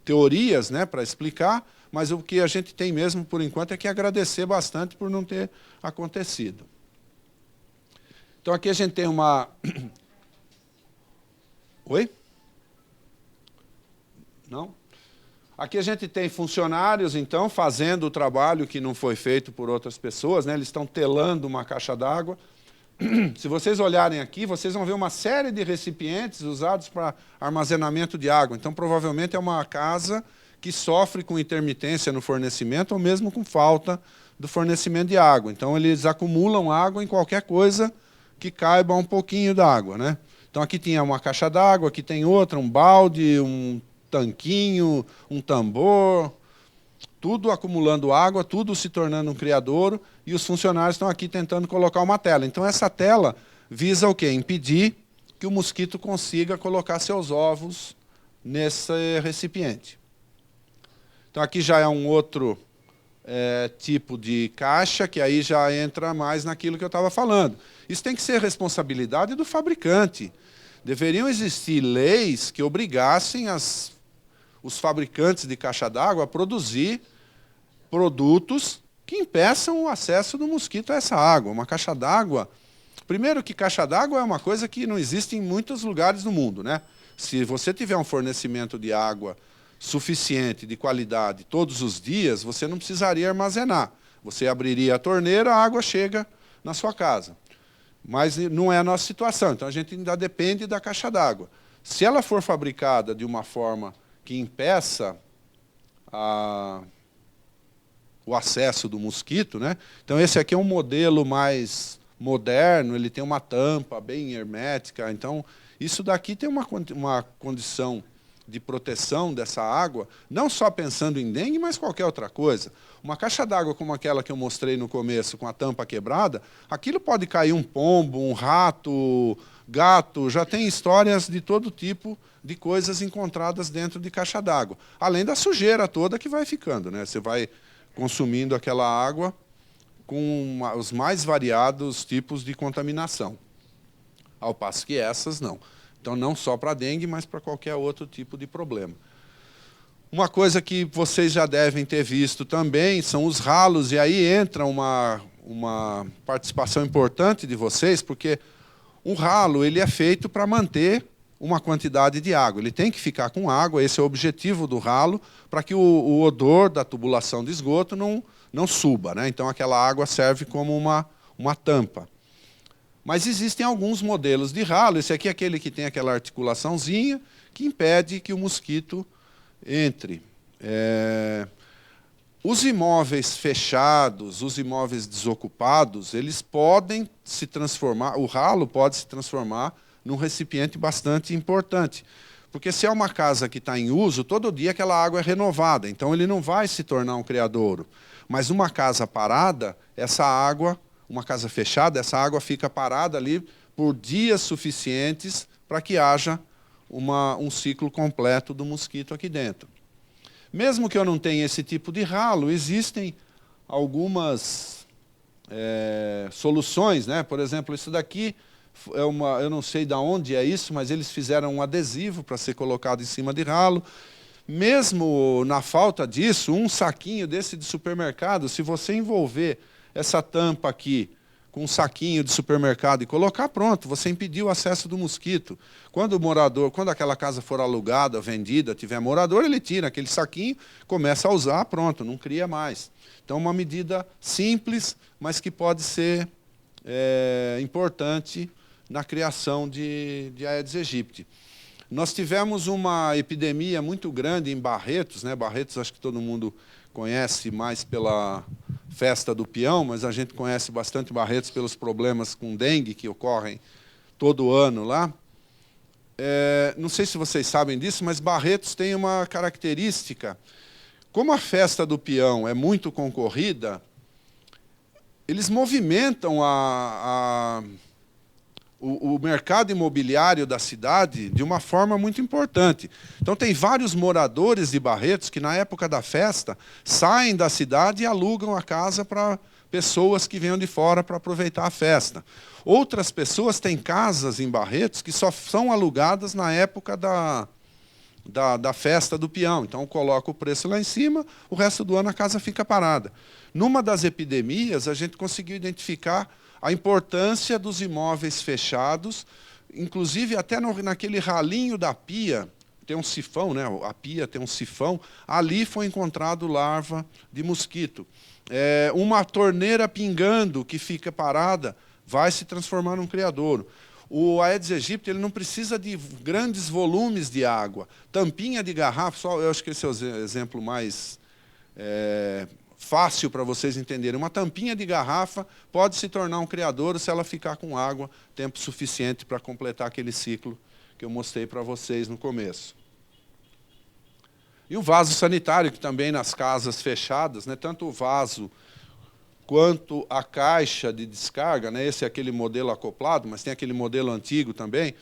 Speaker 1: teorias, né, para explicar, mas o que a gente tem mesmo, por enquanto, é que agradecer bastante por não ter acontecido. Então, aqui a gente tem uma... Oi? Não? Aqui a gente tem funcionários, então, fazendo o trabalho que não foi feito por outras pessoas, né? Eles estão telando uma caixa d'água. Se vocês olharem aqui, vocês vão ver uma série de recipientes usados para armazenamento de água. Então, provavelmente, é uma casa que sofre com intermitência no fornecimento ou mesmo com falta do fornecimento de água. Então, eles acumulam água em qualquer coisa que caiba um pouquinho d'água, né? Então, aqui tinha uma caixa d'água, aqui tem outra, um balde, um tanquinho, um tambor, tudo acumulando água, tudo se tornando um criadouro, e os funcionários estão aqui tentando colocar uma tela. Então, essa tela visa o quê? Impedir que o mosquito consiga colocar seus ovos nesse recipiente. Então, aqui já é um outro tipo de caixa, que aí já entra mais naquilo que eu estava falando. Isso tem que ser responsabilidade do fabricante. Deveriam existir leis que obrigassem os fabricantes de caixa d'água a produzir produtos que impeçam o acesso do mosquito a essa água. Uma caixa d'água... Primeiro que caixa d'água é uma coisa que não existe em muitos lugares do mundo, né? Se você tiver um fornecimento de água suficiente, de qualidade, todos os dias, você não precisaria armazenar. Você abriria a torneira, a água chega na sua casa. Mas não é a nossa situação, então a gente ainda depende da caixa d'água. Se ela for fabricada de uma forma que impeça o acesso do mosquito, né? Então esse aqui é um modelo mais moderno, ele tem uma tampa bem hermética, então isso daqui tem uma condição de proteção dessa água, não só pensando em dengue, mas qualquer outra coisa. Uma caixa d'água como aquela que eu mostrei no começo, com a tampa quebrada, aquilo pode cair um pombo, um rato, gato, já tem histórias de todo tipo de coisas encontradas dentro de caixa d'água. Além da sujeira toda que vai ficando, né? Você vai consumindo aquela água com os mais variados tipos de contaminação. Ao passo que essas não. Então, não só para dengue, mas para qualquer outro tipo de problema. Uma coisa que vocês já devem ter visto também são os ralos, e aí entra uma participação importante de vocês, porque um ralo ele é feito para manter uma quantidade de água. Ele tem que ficar com água, esse é o objetivo do ralo, para que o odor da tubulação de esgoto não suba, né? Então, aquela água serve como uma tampa. Mas existem alguns modelos de ralo. Esse aqui é aquele que tem aquela articulaçãozinha que impede que o mosquito entre. Os imóveis fechados, os imóveis desocupados, eles podem se transformar, o ralo pode se transformar num recipiente bastante importante. Porque se é uma casa que está em uso, todo dia aquela água é renovada, então ele não vai se tornar um criadouro. Mas uma casa parada, essa água, uma casa fechada, essa água fica parada ali por dias suficientes para que haja um ciclo completo do mosquito aqui dentro. Mesmo que eu não tenha esse tipo de ralo, existem algumas soluções, né? Por exemplo, isso daqui eu não sei de onde é isso, mas eles fizeram um adesivo para ser colocado em cima de ralo. Mesmo na falta disso, um saquinho desse de supermercado, se você envolver essa tampa aqui com um saquinho de supermercado e colocar, pronto, você impediu o acesso do mosquito. Quando aquela casa for alugada, vendida, tiver morador, ele tira aquele saquinho, começa a usar, pronto, não cria mais. Então, uma medida simples, mas que pode ser importante na criação de Aedes aegypti. Nós tivemos uma epidemia muito grande em Barretos, né? Barretos acho que todo mundo conhece mais pela festa do peão, mas a gente conhece bastante Barretos pelos problemas com dengue que ocorrem todo ano lá. Não sei se vocês sabem disso, mas Barretos tem uma característica. Como a festa do peão é muito concorrida, eles movimentam o mercado imobiliário da cidade de uma forma muito importante. Então, tem vários moradores de Barretos que, na época da festa, saem da cidade e alugam a casa para pessoas que venham de fora para aproveitar a festa. Outras pessoas têm casas em Barretos que só são alugadas na época da festa do peão. Então, coloca o preço lá em cima, o resto do ano a casa fica parada. Numa das epidemias, a gente conseguiu identificar a importância dos imóveis fechados, inclusive até naquele ralinho da pia, tem um sifão, né? A pia tem um sifão, ali foi encontrado larva de mosquito. Uma torneira pingando que fica parada vai se transformar num criadouro. O Aedes aegypti ele não precisa de grandes volumes de água. Tampinha de garrafa, eu acho que esse é o exemplo mais fácil para vocês entenderem. Uma tampinha de garrafa pode se tornar um criadouro se ela ficar com água tempo suficiente para completar aquele ciclo que eu mostrei para vocês no começo. E o vaso sanitário, que também nas casas fechadas, né, tanto o vaso quanto a caixa de descarga, né, esse é aquele modelo acoplado, mas tem aquele modelo antigo também.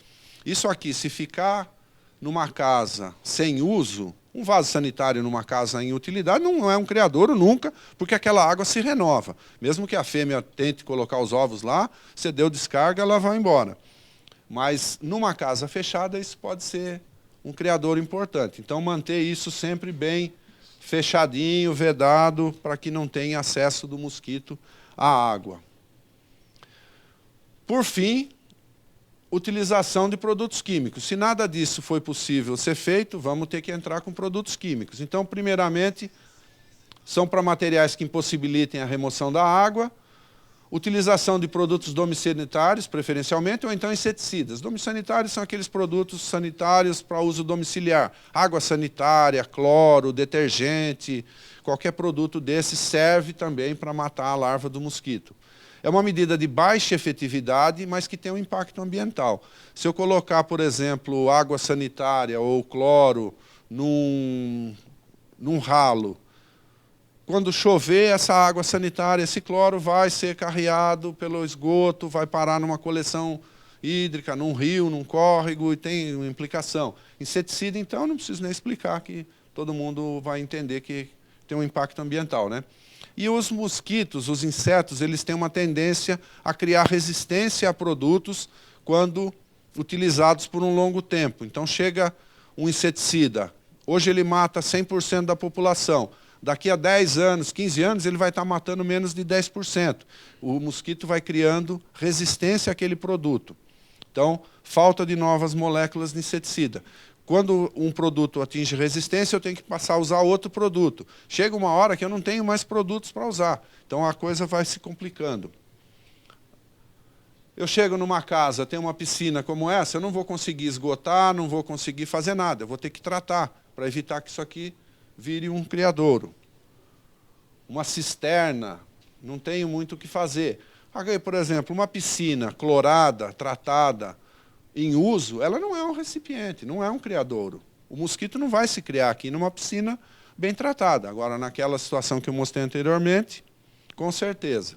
Speaker 1: Isso aqui, se ficar numa casa sem uso, um vaso sanitário numa casa em utilidade não é um criadouro nunca, porque aquela água se renova. Mesmo que a fêmea tente colocar os ovos lá, você deu descarga, ela vai embora. Mas numa casa fechada, isso pode ser um criadouro importante. Então, manter isso sempre bem fechadinho, vedado, para que não tenha acesso do mosquito à água. Por fim, utilização de produtos químicos. Se nada disso foi possível ser feito, vamos ter que entrar com produtos químicos. Então, primeiramente, são para materiais que impossibilitem a remoção da água, utilização de produtos domiciliares, preferencialmente, ou então inseticidas. Domiciliares são aqueles produtos sanitários para uso domiciliar. Água sanitária, cloro, detergente, qualquer produto desse serve também para matar a larva do mosquito. É uma medida de baixa efetividade, mas que tem um impacto ambiental. Se eu colocar, por exemplo, água sanitária ou cloro num ralo, quando chover, essa água sanitária, esse cloro vai ser carreado pelo esgoto, vai parar numa coleção hídrica, num rio, num córrego, e tem uma implicação. Inseticida, então, não preciso nem explicar, que todo mundo vai entender que tem um impacto ambiental, né? E os mosquitos, os insetos, eles têm uma tendência a criar resistência a produtos quando utilizados por um longo tempo. Então, chega um inseticida, hoje ele mata 100% da população, daqui a 10 anos, 15 anos, ele vai estar matando menos de 10%. O mosquito vai criando resistência àquele produto. Então, falta de novas moléculas de inseticida. Quando um produto atinge resistência, eu tenho que passar a usar outro produto. Chega uma hora que eu não tenho mais produtos para usar. Então, a coisa vai se complicando. Eu chego numa casa, tem uma piscina como essa, eu não vou conseguir esgotar, não vou conseguir fazer nada. Eu vou ter que tratar, para evitar que isso aqui vire um criadouro. Uma cisterna, não tenho muito o que fazer. Agora, por exemplo, uma piscina clorada, tratada, em uso, ela não é um recipiente, não é um criadouro. O mosquito não vai se criar aqui numa piscina bem tratada. Agora, naquela situação que eu mostrei anteriormente, com certeza.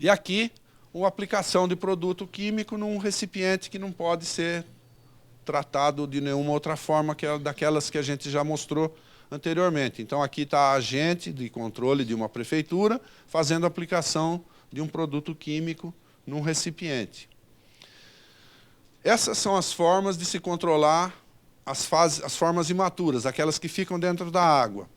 Speaker 1: E aqui, uma aplicação de produto químico num recipiente que não pode ser tratado de nenhuma outra forma que daquelas que a gente já mostrou anteriormente. Então, aqui está a agente de controle de uma prefeitura fazendo a aplicação de um produto químico num recipiente. Essas são as formas de se controlar as formas imaturas, aquelas que ficam dentro da água.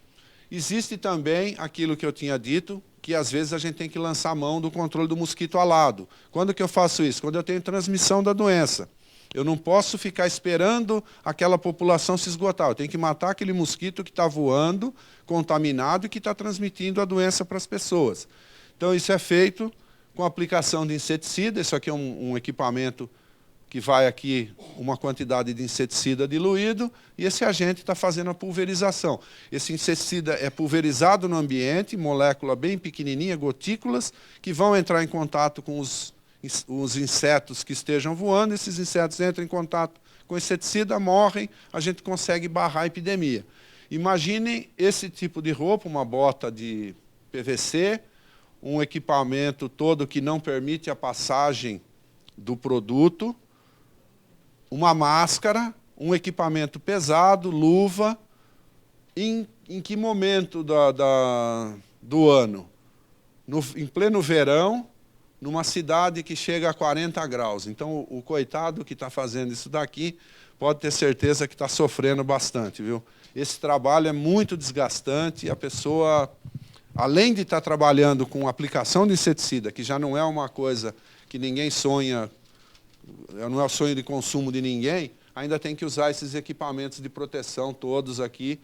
Speaker 1: Existe também aquilo que eu tinha dito, que às vezes a gente tem que lançar a mão do controle do mosquito alado. Quando que eu faço isso? Quando eu tenho transmissão da doença. Eu não posso ficar esperando aquela população se esgotar. Eu tenho que matar aquele mosquito que está voando, contaminado e que está transmitindo a doença para as pessoas. Então, isso é feito com a aplicação de inseticida. Isso aqui é um equipamento que vai aqui uma quantidade de inseticida diluído, e esse agente está fazendo a pulverização. Esse inseticida é pulverizado no ambiente, molécula bem pequenininha, gotículas, que vão entrar em contato com os insetos que estejam voando. Esses insetos entram em contato com o inseticida, morrem, a gente consegue barrar a epidemia. Imaginem esse tipo de roupa, uma bota de PVC, um equipamento todo que não permite a passagem do produto, uma máscara, um equipamento pesado, luva. Em que momento do ano? Em pleno verão, numa cidade que chega a 40 graus. Então, o coitado que está fazendo isso daqui pode ter certeza que está sofrendo bastante, viu? Esse trabalho é muito desgastante, e a pessoa, além de estar trabalhando com aplicação de inseticida, que já não é uma coisa que ninguém sonha, não é o sonho de consumo de ninguém, ainda tem que usar esses equipamentos de proteção todos aqui,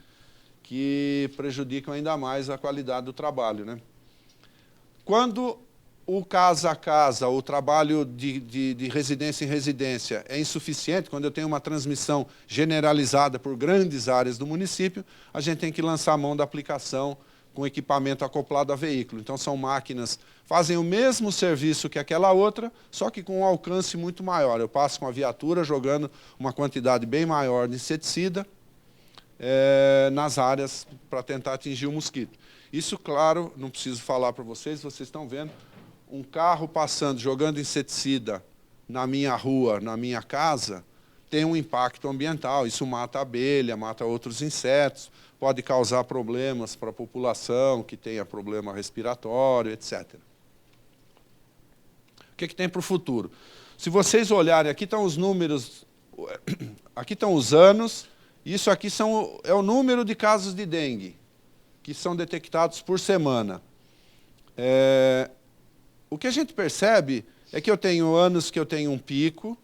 Speaker 1: que prejudicam ainda mais a qualidade do trabalho, né? Quando o casa a casa, o trabalho de residência em residência é insuficiente, quando eu tenho uma transmissão generalizada por grandes áreas do município, a gente tem que lançar a mão da aplicação com equipamento acoplado a veículo. Então, são máquinas que fazem o mesmo serviço que aquela outra, só que com um alcance muito maior. Eu passo com a viatura jogando uma quantidade bem maior de inseticida nas áreas para tentar atingir o mosquito. Isso, claro, não preciso falar para vocês estão vendo, um carro passando, jogando inseticida na minha rua, na minha casa, tem um impacto ambiental. Isso mata a abelha, mata outros insetos, pode causar problemas para a população que tenha problema respiratório, etc. O que tem para o futuro? Se vocês olharem, aqui estão os números, aqui estão os anos, isso aqui é o número de casos de dengue que são detectados por semana. O que a gente percebe é que eu tenho anos que eu tenho um pico,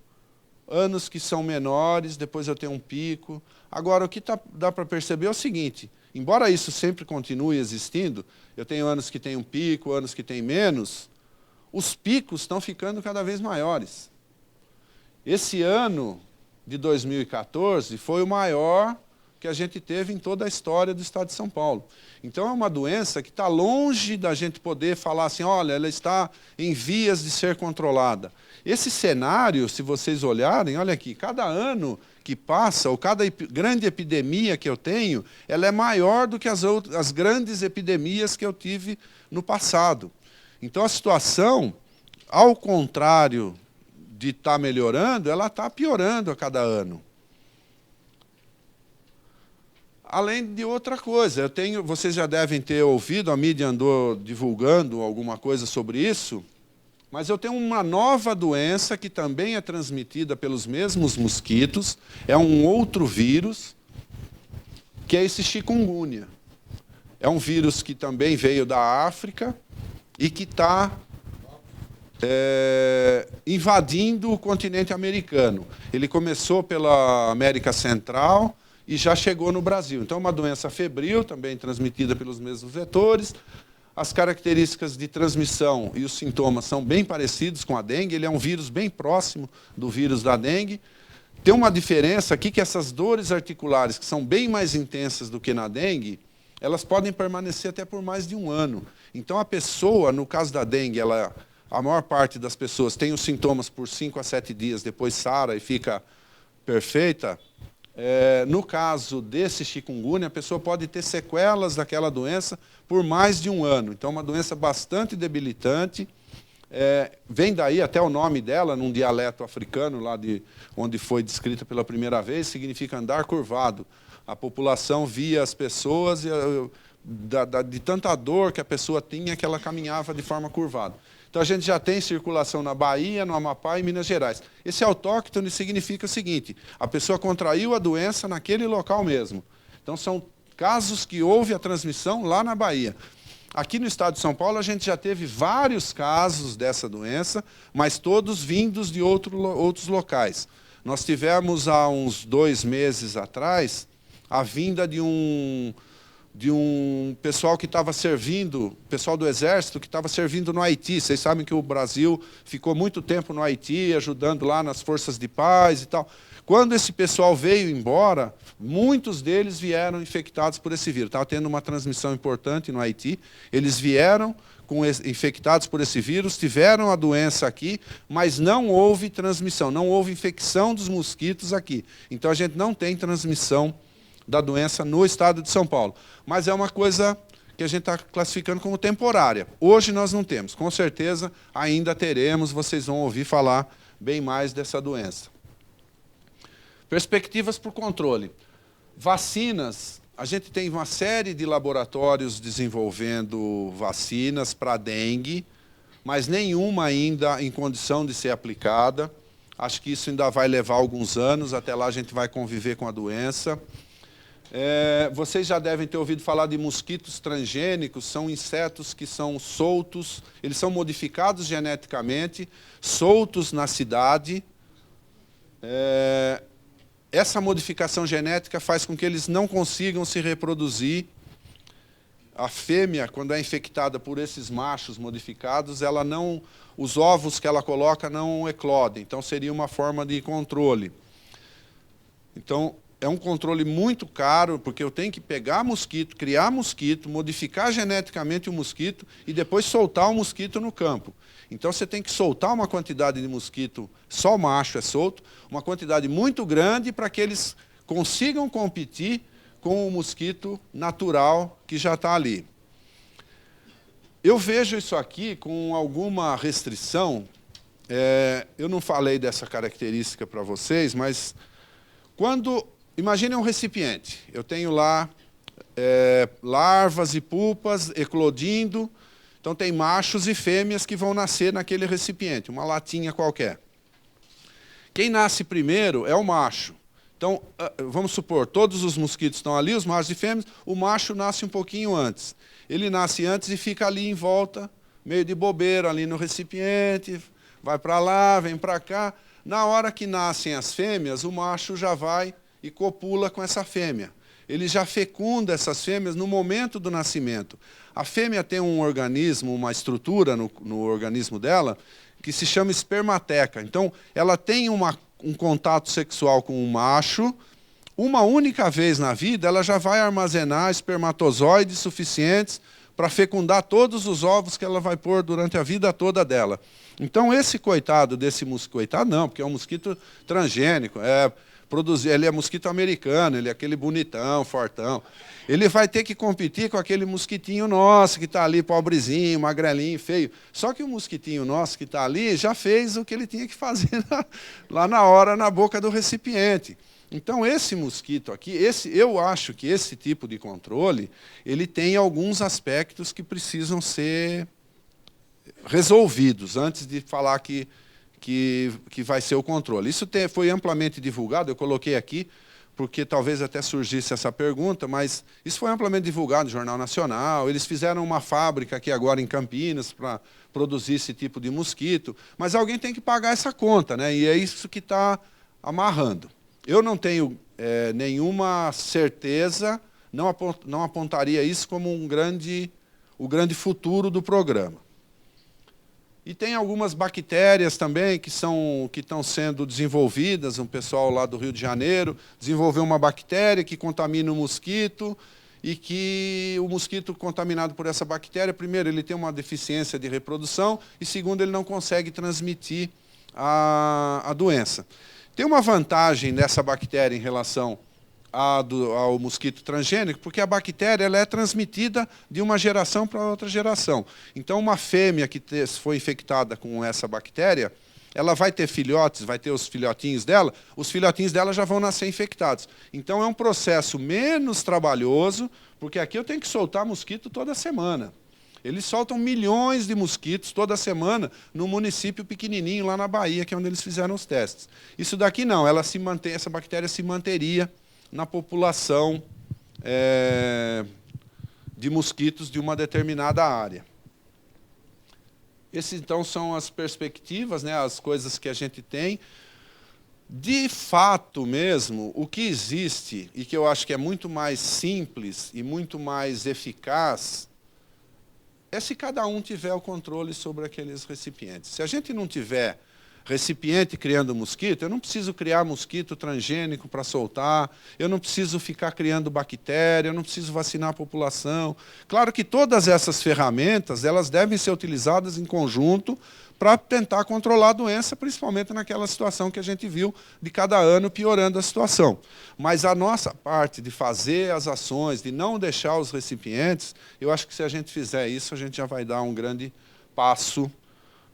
Speaker 1: anos que são menores, depois eu tenho um pico. Agora, o que dá para perceber é o seguinte, embora isso sempre continue existindo, eu tenho anos que tem um pico, anos que tem menos, os picos estão ficando cada vez maiores. Esse ano de 2014 foi o maior que a gente teve em toda a história do estado de São Paulo. Então, é uma doença que está longe da gente poder falar assim, olha, ela está em vias de ser controlada. Esse cenário, se vocês olharem, olha aqui, cada ano que passa, ou cada grande epidemia que eu tenho, ela é maior do que as grandes epidemias que eu tive no passado. Então, a situação, ao contrário de estar melhorando, ela está piorando a cada ano. Além de outra coisa, vocês já devem ter ouvido, a mídia andou divulgando alguma coisa sobre isso, mas eu tenho uma nova doença que também é transmitida pelos mesmos mosquitos, é um outro vírus, que é esse chikungunya. É um vírus que também veio da África e que está invadindo o continente americano. Ele começou pela América Central e já chegou no Brasil. Então, é uma doença febril, também transmitida pelos mesmos vetores. As características de transmissão e os sintomas são bem parecidos com a dengue. Ele é um vírus bem próximo do vírus da dengue. Tem uma diferença aqui que essas dores articulares, que são bem mais intensas do que na dengue, elas podem permanecer até por mais de um ano. Então, a pessoa, no caso da dengue, a maior parte das pessoas tem os sintomas por 5 a 7 dias, depois sara e fica perfeita. No caso desse chikungunya, a pessoa pode ter sequelas daquela doença por mais de um ano. Então, é uma doença bastante debilitante. Vem daí até o nome dela, num dialeto africano, lá de onde foi descrita pela primeira vez, significa andar curvado. A população via as pessoas e de tanta dor que a pessoa tinha que ela caminhava de forma curvada. Então, a gente já tem circulação na Bahia, no Amapá e Minas Gerais. Esse autóctone significa o seguinte, a pessoa contraiu a doença naquele local mesmo. Então, são casos que houve a transmissão lá na Bahia. Aqui no estado de São Paulo, a gente já teve vários casos dessa doença, mas todos vindos de outros locais. Nós tivemos, há uns 2 meses atrás, a vinda de um pessoal que estava servindo, pessoal do Exército, que estava servindo no Haiti. Vocês sabem que o Brasil ficou muito tempo no Haiti, ajudando lá nas forças de paz e tal. Quando esse pessoal veio embora, muitos deles vieram infectados por esse vírus. Estava tendo uma transmissão importante no Haiti. Eles vieram infectados por esse vírus, tiveram a doença aqui, mas não houve transmissão, não houve infecção dos mosquitos aqui. Então, a gente não tem transmissão da doença no estado de São Paulo. Mas é uma coisa que a gente está classificando como temporária. Hoje nós não temos. Com certeza ainda teremos, vocês vão ouvir falar bem mais dessa doença. Perspectivas para o controle. Vacinas. A gente tem uma série de laboratórios desenvolvendo vacinas para dengue, mas nenhuma ainda em condição de ser aplicada. Acho que isso ainda vai levar alguns anos, até lá a gente vai conviver com a doença. Vocês já devem ter ouvido falar de mosquitos transgênicos, são insetos que são soltos, eles são modificados geneticamente, soltos na cidade. Essa modificação genética faz com que eles não consigam se reproduzir. A fêmea, quando é infectada por esses machos modificados, os ovos que ela coloca não eclodem, então seria uma forma de controle. Então, é um controle muito caro, porque eu tenho que pegar mosquito, criar mosquito, modificar geneticamente o mosquito e depois soltar o mosquito no campo. Então, você tem que soltar uma quantidade de mosquito, só o macho é solto, uma quantidade muito grande para que eles consigam competir com o mosquito natural que já está ali. Eu vejo isso aqui com alguma restrição. Eu não falei dessa característica para vocês, mas imagine um recipiente. Eu tenho lá larvas e pupas eclodindo. Então, tem machos e fêmeas que vão nascer naquele recipiente, uma latinha qualquer. Quem nasce primeiro é o macho. Então, vamos supor, todos os mosquitos estão ali, os machos e fêmeas, o macho nasce um pouquinho antes. Ele nasce antes e fica ali em volta, meio de bobeira, ali no recipiente, vai para lá, vem para cá. Na hora que nascem as fêmeas, o macho já vai e copula com essa fêmea. Ele já fecunda essas fêmeas no momento do nascimento. A fêmea tem um organismo, uma estrutura no organismo dela, que se chama espermateca. Então, ela tem um contato sexual com o macho. Uma única vez na vida, ela já vai armazenar espermatozoides suficientes para fecundar todos os ovos que ela vai pôr durante a vida toda dela. Então, esse coitado desse mosquito, coitado não, porque é um mosquito transgênico, ele é mosquito americano, ele é aquele bonitão, fortão. Ele vai ter que competir com aquele mosquitinho nosso, que está ali pobrezinho, magrelinho, feio. Só que o mosquitinho nosso que está ali já fez o que ele tinha que fazer lá na hora, na boca do recipiente. Então, esse mosquito aqui, eu acho que esse tipo de controle, ele tem alguns aspectos que precisam ser resolvidos antes de falar que vai ser o controle. Isso foi amplamente divulgado, eu coloquei aqui, porque talvez até surgisse essa pergunta, mas isso foi amplamente divulgado no Jornal Nacional. Eles fizeram uma fábrica aqui agora em Campinas para produzir esse tipo de mosquito, mas alguém tem que pagar essa conta, né? E é isso que está amarrando. Eu não tenho nenhuma certeza, não apontaria isso como o grande futuro do programa. E tem algumas bactérias também que estão sendo desenvolvidas. Um pessoal lá do Rio de Janeiro desenvolveu uma bactéria que contamina o mosquito e que o mosquito contaminado por essa bactéria, primeiro, ele tem uma deficiência de reprodução e, segundo, ele não consegue transmitir a doença. Tem uma vantagem dessa bactéria em relação ao mosquito transgênico, porque a bactéria ela é transmitida de uma geração para outra geração. Então, uma fêmea que foi infectada com essa bactéria, ela vai ter filhotes, vai ter os filhotinhos dela, os filhotinhos dela já vão nascer infectados. Então, é um processo menos trabalhoso, porque aqui eu tenho que soltar mosquito toda semana. Eles soltam milhões de mosquitos toda semana no município pequenininho, lá na Bahia, que é onde eles fizeram os testes. Isso daqui não, essa bactéria se manteria na população de mosquitos de uma determinada área. Essas, então, são as perspectivas, né, as coisas que a gente tem. De fato mesmo, o que existe, e que eu acho que é muito mais simples e muito mais eficaz, é se cada um tiver o controle sobre aqueles recipientes. Se a gente não tiver recipiente criando mosquito, eu não preciso criar mosquito transgênico para soltar, eu não preciso ficar criando bactéria, eu não preciso vacinar a população. Claro que todas essas ferramentas elas devem ser utilizadas em conjunto para tentar controlar a doença, principalmente naquela situação que a gente viu de cada ano piorando a situação. Mas a nossa parte de fazer as ações, de não deixar os recipientes, eu acho que se a gente fizer isso, a gente já vai dar um grande passo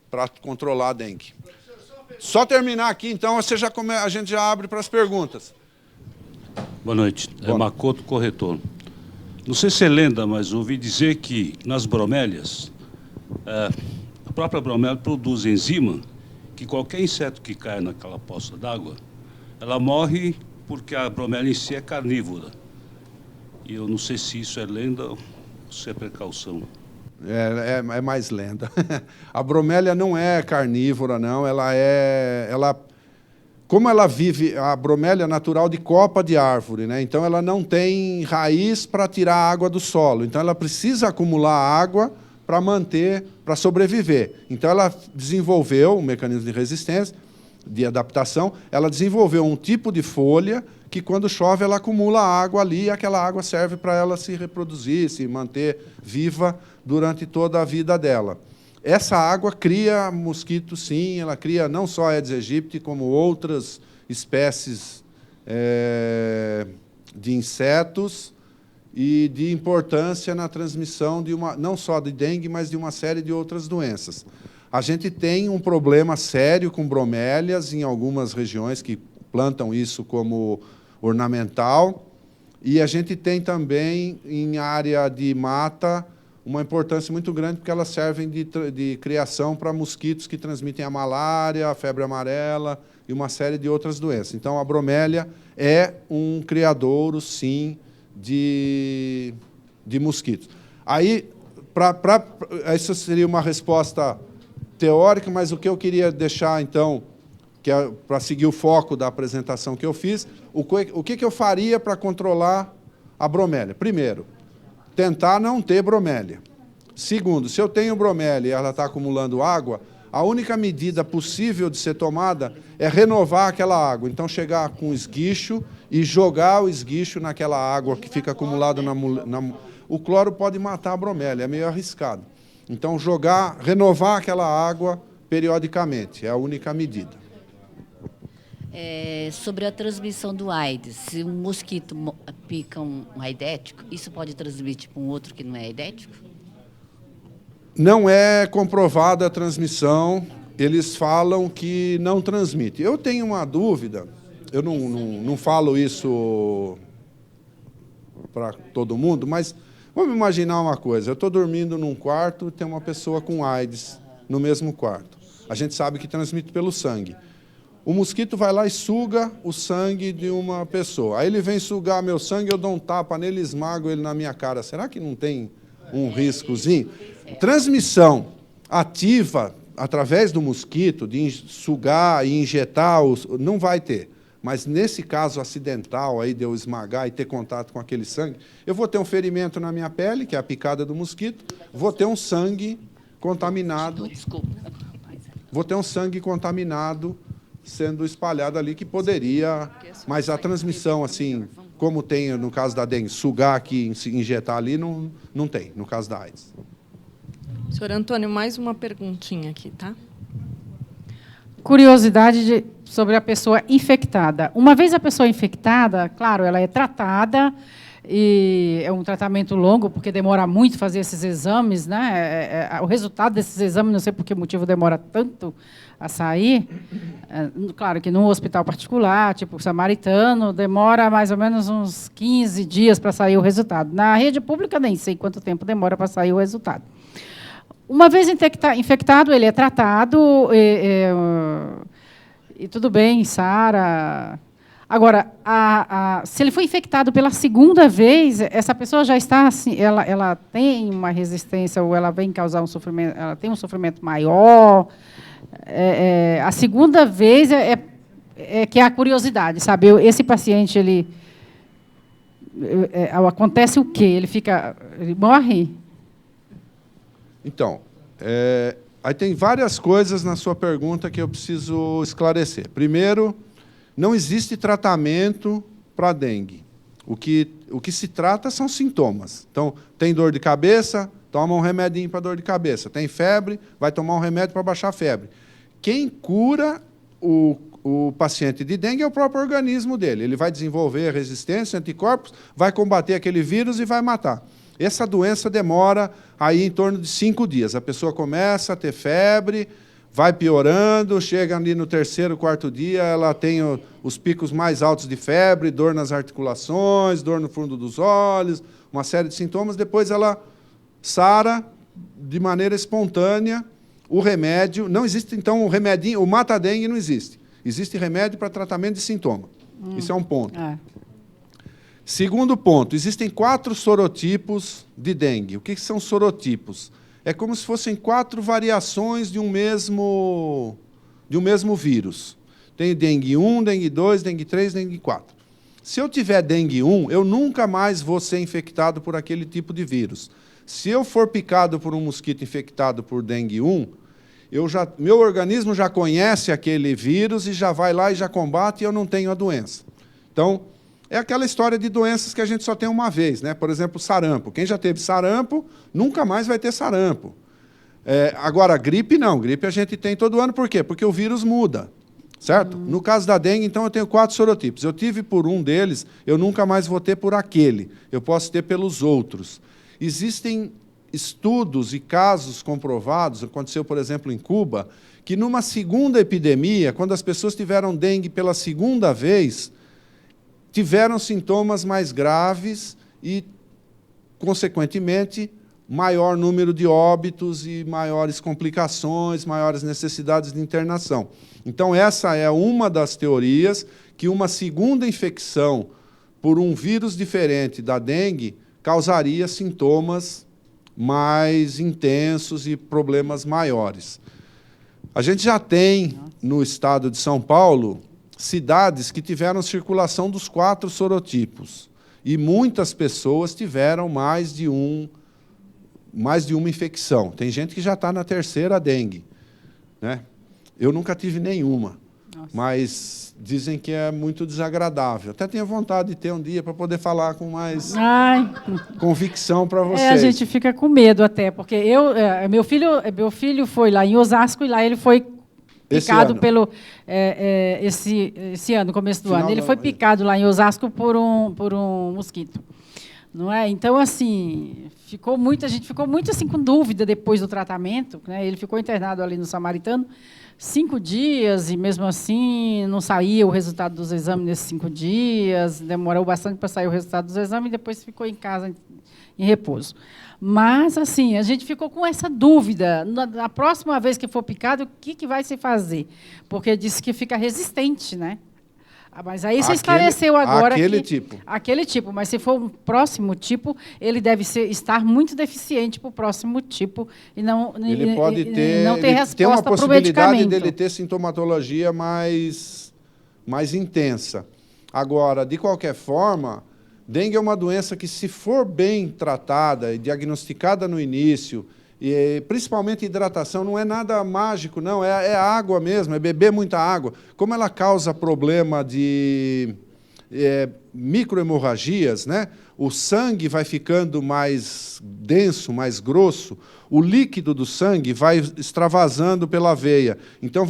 Speaker 1: para controlar a dengue. Só terminar aqui, então, a gente já abre para as perguntas.
Speaker 3: Boa noite. É Makoto Corretor. Não sei se é lenda, mas ouvi dizer que nas bromélias, a própria bromélia produz enzima que qualquer inseto que cai naquela poça d'água, ela morre porque a bromélia em si é carnívora. E eu não sei se isso é lenda ou se é precaução.
Speaker 1: É mais lenda. A bromélia não é carnívora, não. Como ela vive, a bromélia é natural de copa de árvore, né? Então ela não tem raiz para tirar a água do solo. Então ela precisa acumular água para sobreviver. Então ela desenvolveu um mecanismo de resistência, de adaptação, ela desenvolveu um tipo de folha que, quando chove, ela acumula água ali e aquela água serve para ela se reproduzir, se manter viva durante toda a vida dela. Essa água cria mosquitos, sim, ela cria não só Aedes aegypti, como outras espécies de insetos e de importância na transmissão não só de dengue, mas de uma série de outras doenças. A gente tem um problema sério com bromélias em algumas regiões que plantam isso como ornamental, e a gente tem também, em área de mata, uma importância muito grande, porque elas servem de criação para mosquitos que transmitem a malária, a febre amarela e uma série de outras doenças. Então, a bromélia é um criadouro, sim, de mosquitos. Aí, isso seria uma resposta teórica, mas o que eu queria deixar, então, que é para seguir o foco da apresentação que eu fiz, o que eu faria para controlar a bromélia? Primeiro, tentar não ter bromélia. Segundo, se eu tenho bromélia e ela está acumulando água, a única medida possível de ser tomada é renovar aquela água. Então, chegar com esguicho e jogar o esguicho naquela água que fica acumulada O cloro pode matar a bromélia, é meio arriscado. Então, renovar aquela água periodicamente, é a única medida.
Speaker 2: Sobre a transmissão do AIDS, se um mosquito pica um aidético, isso pode transmitir para um outro que não é aidético?
Speaker 1: Não é comprovada a transmissão, eles falam que não transmite. Eu tenho uma dúvida, eu não falo isso para todo mundo, mas vamos imaginar uma coisa, eu estou dormindo num quarto e tem uma pessoa com AIDS no mesmo quarto. A gente sabe que transmite pelo sangue. O mosquito vai lá e suga o sangue de uma pessoa. Aí ele vem sugar meu sangue, eu dou um tapa nele, esmago ele na minha cara. Será que não tem um riscozinho? Transmissão ativa, através do mosquito, de sugar e injetar, não vai ter. Mas nesse caso acidental, aí de eu esmagar e ter contato com aquele sangue, eu vou ter um ferimento na minha pele, que é a picada do mosquito, vou ter um sangue contaminado. Vou ter um sangue contaminado sendo espalhado ali, que poderia... Mas a transmissão, assim, como tem no caso da dengue, sugar aqui, injetar ali, não tem, no caso da AIDS.
Speaker 4: Senhor Antônio, mais uma perguntinha aqui, tá?
Speaker 5: Curiosidade sobre a pessoa infectada. Uma vez a pessoa infectada, claro, ela é tratada, e é um tratamento longo, porque demora muito fazer esses exames, né? O resultado desses exames, não sei por que motivo demora tanto a sair. Claro que num hospital particular, tipo Samaritano, demora mais ou menos uns 15 dias para sair o resultado. Na rede pública, nem sei quanto tempo demora para sair o resultado. Uma vez infectado, ele é tratado, e tudo bem, sara. Agora, se ele foi infectado pela segunda vez, essa pessoa já está assim, ela tem uma resistência, ou ela vem causar um sofrimento, ela tem um sofrimento maior. A segunda vez que é a curiosidade, sabe? Esse paciente, acontece o quê? Ele morre?
Speaker 1: Então, aí tem várias coisas na sua pergunta que eu preciso esclarecer. Primeiro, não existe tratamento para dengue. O que se trata são sintomas. Então, tem dor de cabeça, toma um remedinho para dor de cabeça. Tem febre, vai tomar um remédio para baixar a febre. Quem cura o paciente de dengue é o próprio organismo dele. Ele vai desenvolver resistência, anticorpos, vai combater aquele vírus e vai matar. Essa doença demora aí em torno de 5 dias. A pessoa começa a ter febre, vai piorando, chega ali no 3º, 4º dia, ela tem os picos mais altos de febre, dor nas articulações, dor no fundo dos olhos, uma série de sintomas. Depois ela sara de maneira espontânea. O remédio, não existe, então, o remedinho, o mata-dengue não existe. Existe remédio para tratamento de sintoma. Isso é um ponto. Segundo ponto, existem 4 sorotipos de dengue. O que são sorotipos? É como se fossem 4 variações de um mesmo vírus. Tem dengue 1, dengue 2, dengue 3, dengue 4. Se eu tiver dengue 1, eu nunca mais vou ser infectado por aquele tipo de vírus. Se eu for picado por um mosquito infectado por dengue 1, meu organismo já conhece aquele vírus e já vai lá e já combate e eu não tenho a doença. Então, é aquela história de doenças que a gente só tem uma vez, né? Por exemplo, sarampo. Quem já teve sarampo, nunca mais vai ter sarampo. Agora, gripe não. Gripe a gente tem todo ano. Por quê? Porque o vírus muda, certo? No caso da dengue, então, eu tenho 4 sorotipos. Eu tive por um deles, eu nunca mais vou ter por aquele. Eu posso ter pelos outros. Existem estudos e casos comprovados, aconteceu, por exemplo, em Cuba, que numa segunda epidemia, quando as pessoas tiveram dengue pela segunda vez, tiveram sintomas mais graves e, consequentemente, maior número de óbitos e maiores complicações, maiores necessidades de internação. Então, essa é uma das teorias que uma segunda infecção por um vírus diferente da dengue causaria sintomas mais intensos e problemas maiores. A gente já tem, no estado de São Paulo, cidades que tiveram circulação dos 4 sorotipos. E muitas pessoas tiveram mais de uma infecção. Tem gente que já está na 3ª dengue, né? Eu nunca tive nenhuma, mas dizem que é muito desagradável. Até tenho vontade de ter um dia para poder falar com mais convicção para vocês.
Speaker 5: A gente fica com medo até, porque meu filho foi lá em Osasco e lá ele foi picado pelo esse ano, começo do ano. Ele foi picado lá em Osasco por um mosquito. Não é? Então, assim, a gente ficou muito assim, com dúvida depois do tratamento, né? Ele ficou internado ali no Samaritano 5 dias e, mesmo assim, não saía o resultado dos exames nesses 5 dias, demorou bastante para sair o resultado dos exames e depois ficou em casa em repouso. Mas, assim, a gente ficou com essa dúvida. Na próxima vez que for picado, o que vai se fazer? Porque disse que fica resistente, né? Mas aí você esclareceu agora aquele tipo, mas se for um próximo tipo, ele deve estar muito deficiente para o próximo tipo e não
Speaker 1: ele pode ter,
Speaker 5: não ter resposta
Speaker 1: tem uma
Speaker 5: para o
Speaker 1: possibilidade
Speaker 5: medicamento.
Speaker 1: dele ter sintomatologia mais intensa. Agora, de qualquer forma, dengue é uma doença que, se for bem tratada e diagnosticada no início, e principalmente hidratação, não é nada mágico, não, é água mesmo, é beber muita água. Como ela causa problema de microhemorragias, né? O sangue vai ficando mais denso, mais grosso, o líquido do sangue vai extravasando pela veia. Então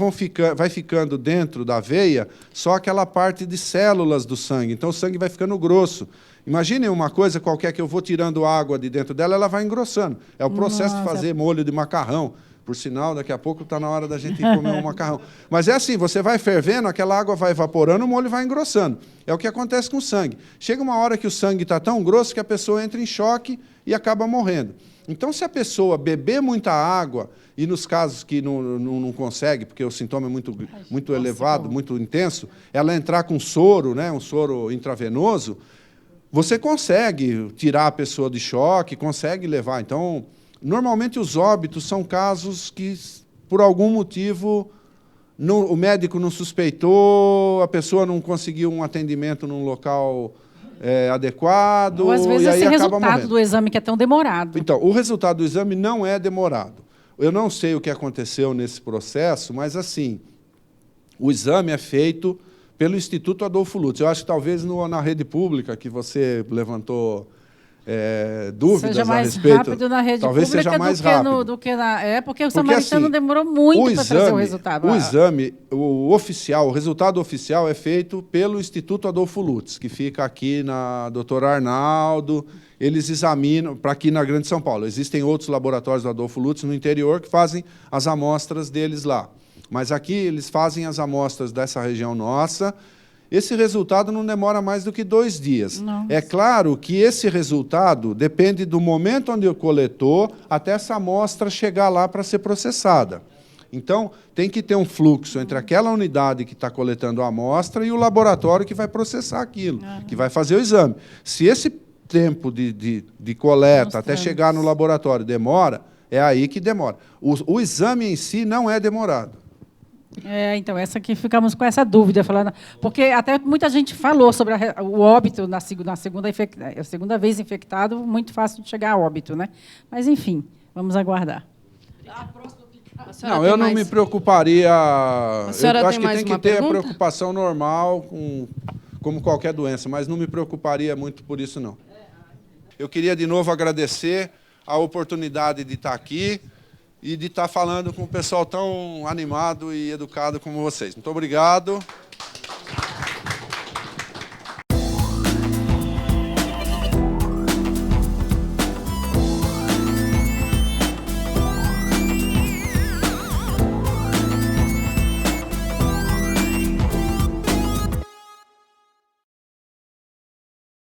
Speaker 1: vai ficando dentro da veia só aquela parte de células do sangue. Então o sangue vai ficando grosso. Imaginem uma coisa qualquer que eu vou tirando água de dentro dela, ela vai engrossando. É o processo de fazer molho de macarrão. Por sinal, daqui a pouco está na hora da gente ir comer um macarrão. Mas é assim, você vai fervendo, aquela água vai evaporando, o molho vai engrossando. É o que acontece com o sangue. Chega uma hora que o sangue está tão grosso que a pessoa entra em choque e acaba morrendo. Então, se a pessoa beber muita água, e nos casos que não consegue, porque o sintoma é muito elevado, muito intenso, ela entrar com soro, né, um soro intravenoso, você consegue tirar a pessoa de choque, consegue levar. Então, normalmente os óbitos são casos que, por algum motivo, o médico não suspeitou, a pessoa não conseguiu um atendimento num local adequado,
Speaker 5: ou às vezes
Speaker 1: e aí
Speaker 5: esse
Speaker 1: acaba
Speaker 5: resultado
Speaker 1: morrendo.
Speaker 5: do exame que é tão demorado.
Speaker 1: Então, o resultado do exame não é demorado. Eu não sei o que aconteceu nesse processo, mas, assim, o exame é feito pelo Instituto Adolfo Lutz. Eu acho que talvez na rede pública, que você levantou dúvidas a respeito...
Speaker 5: Seja mais rápido na rede
Speaker 1: talvez
Speaker 5: pública
Speaker 1: seja mais rápido.
Speaker 5: do que na... porque o Samaritano
Speaker 1: assim,
Speaker 5: demorou muito para trazer o resultado.
Speaker 1: O exame, o resultado oficial é feito pelo Instituto Adolfo Lutz, que fica aqui na Dr. Arnaldo. Eles examinam, para aqui na Grande São Paulo. Existem outros laboratórios do Adolfo Lutz no interior que fazem as amostras deles lá. Mas aqui eles fazem as amostras dessa região nossa. Esse resultado não demora mais do que 2 dias. Nossa. É claro que esse resultado depende do momento onde eu coletou até essa amostra chegar lá para ser processada. Então, tem que ter um fluxo entre aquela unidade que está coletando a amostra e o laboratório que vai processar aquilo, que vai fazer o exame. Se esse tempo de coleta até chegar no laboratório demora, é aí que demora. O exame em si não é demorado.
Speaker 5: Então, essa aqui ficamos com essa dúvida, falando, porque até muita gente falou sobre o óbito na segunda vez infectado, muito fácil de chegar a óbito, né? Mas, enfim, vamos aguardar.
Speaker 1: Não, eu não me preocuparia. Eu acho que tem que ter a preocupação normal, como qualquer doença, mas não me preocuparia muito por isso, não. Eu queria, de novo, agradecer a oportunidade de estar aqui e de estar falando com um pessoal tão animado e educado como vocês. Muito obrigado.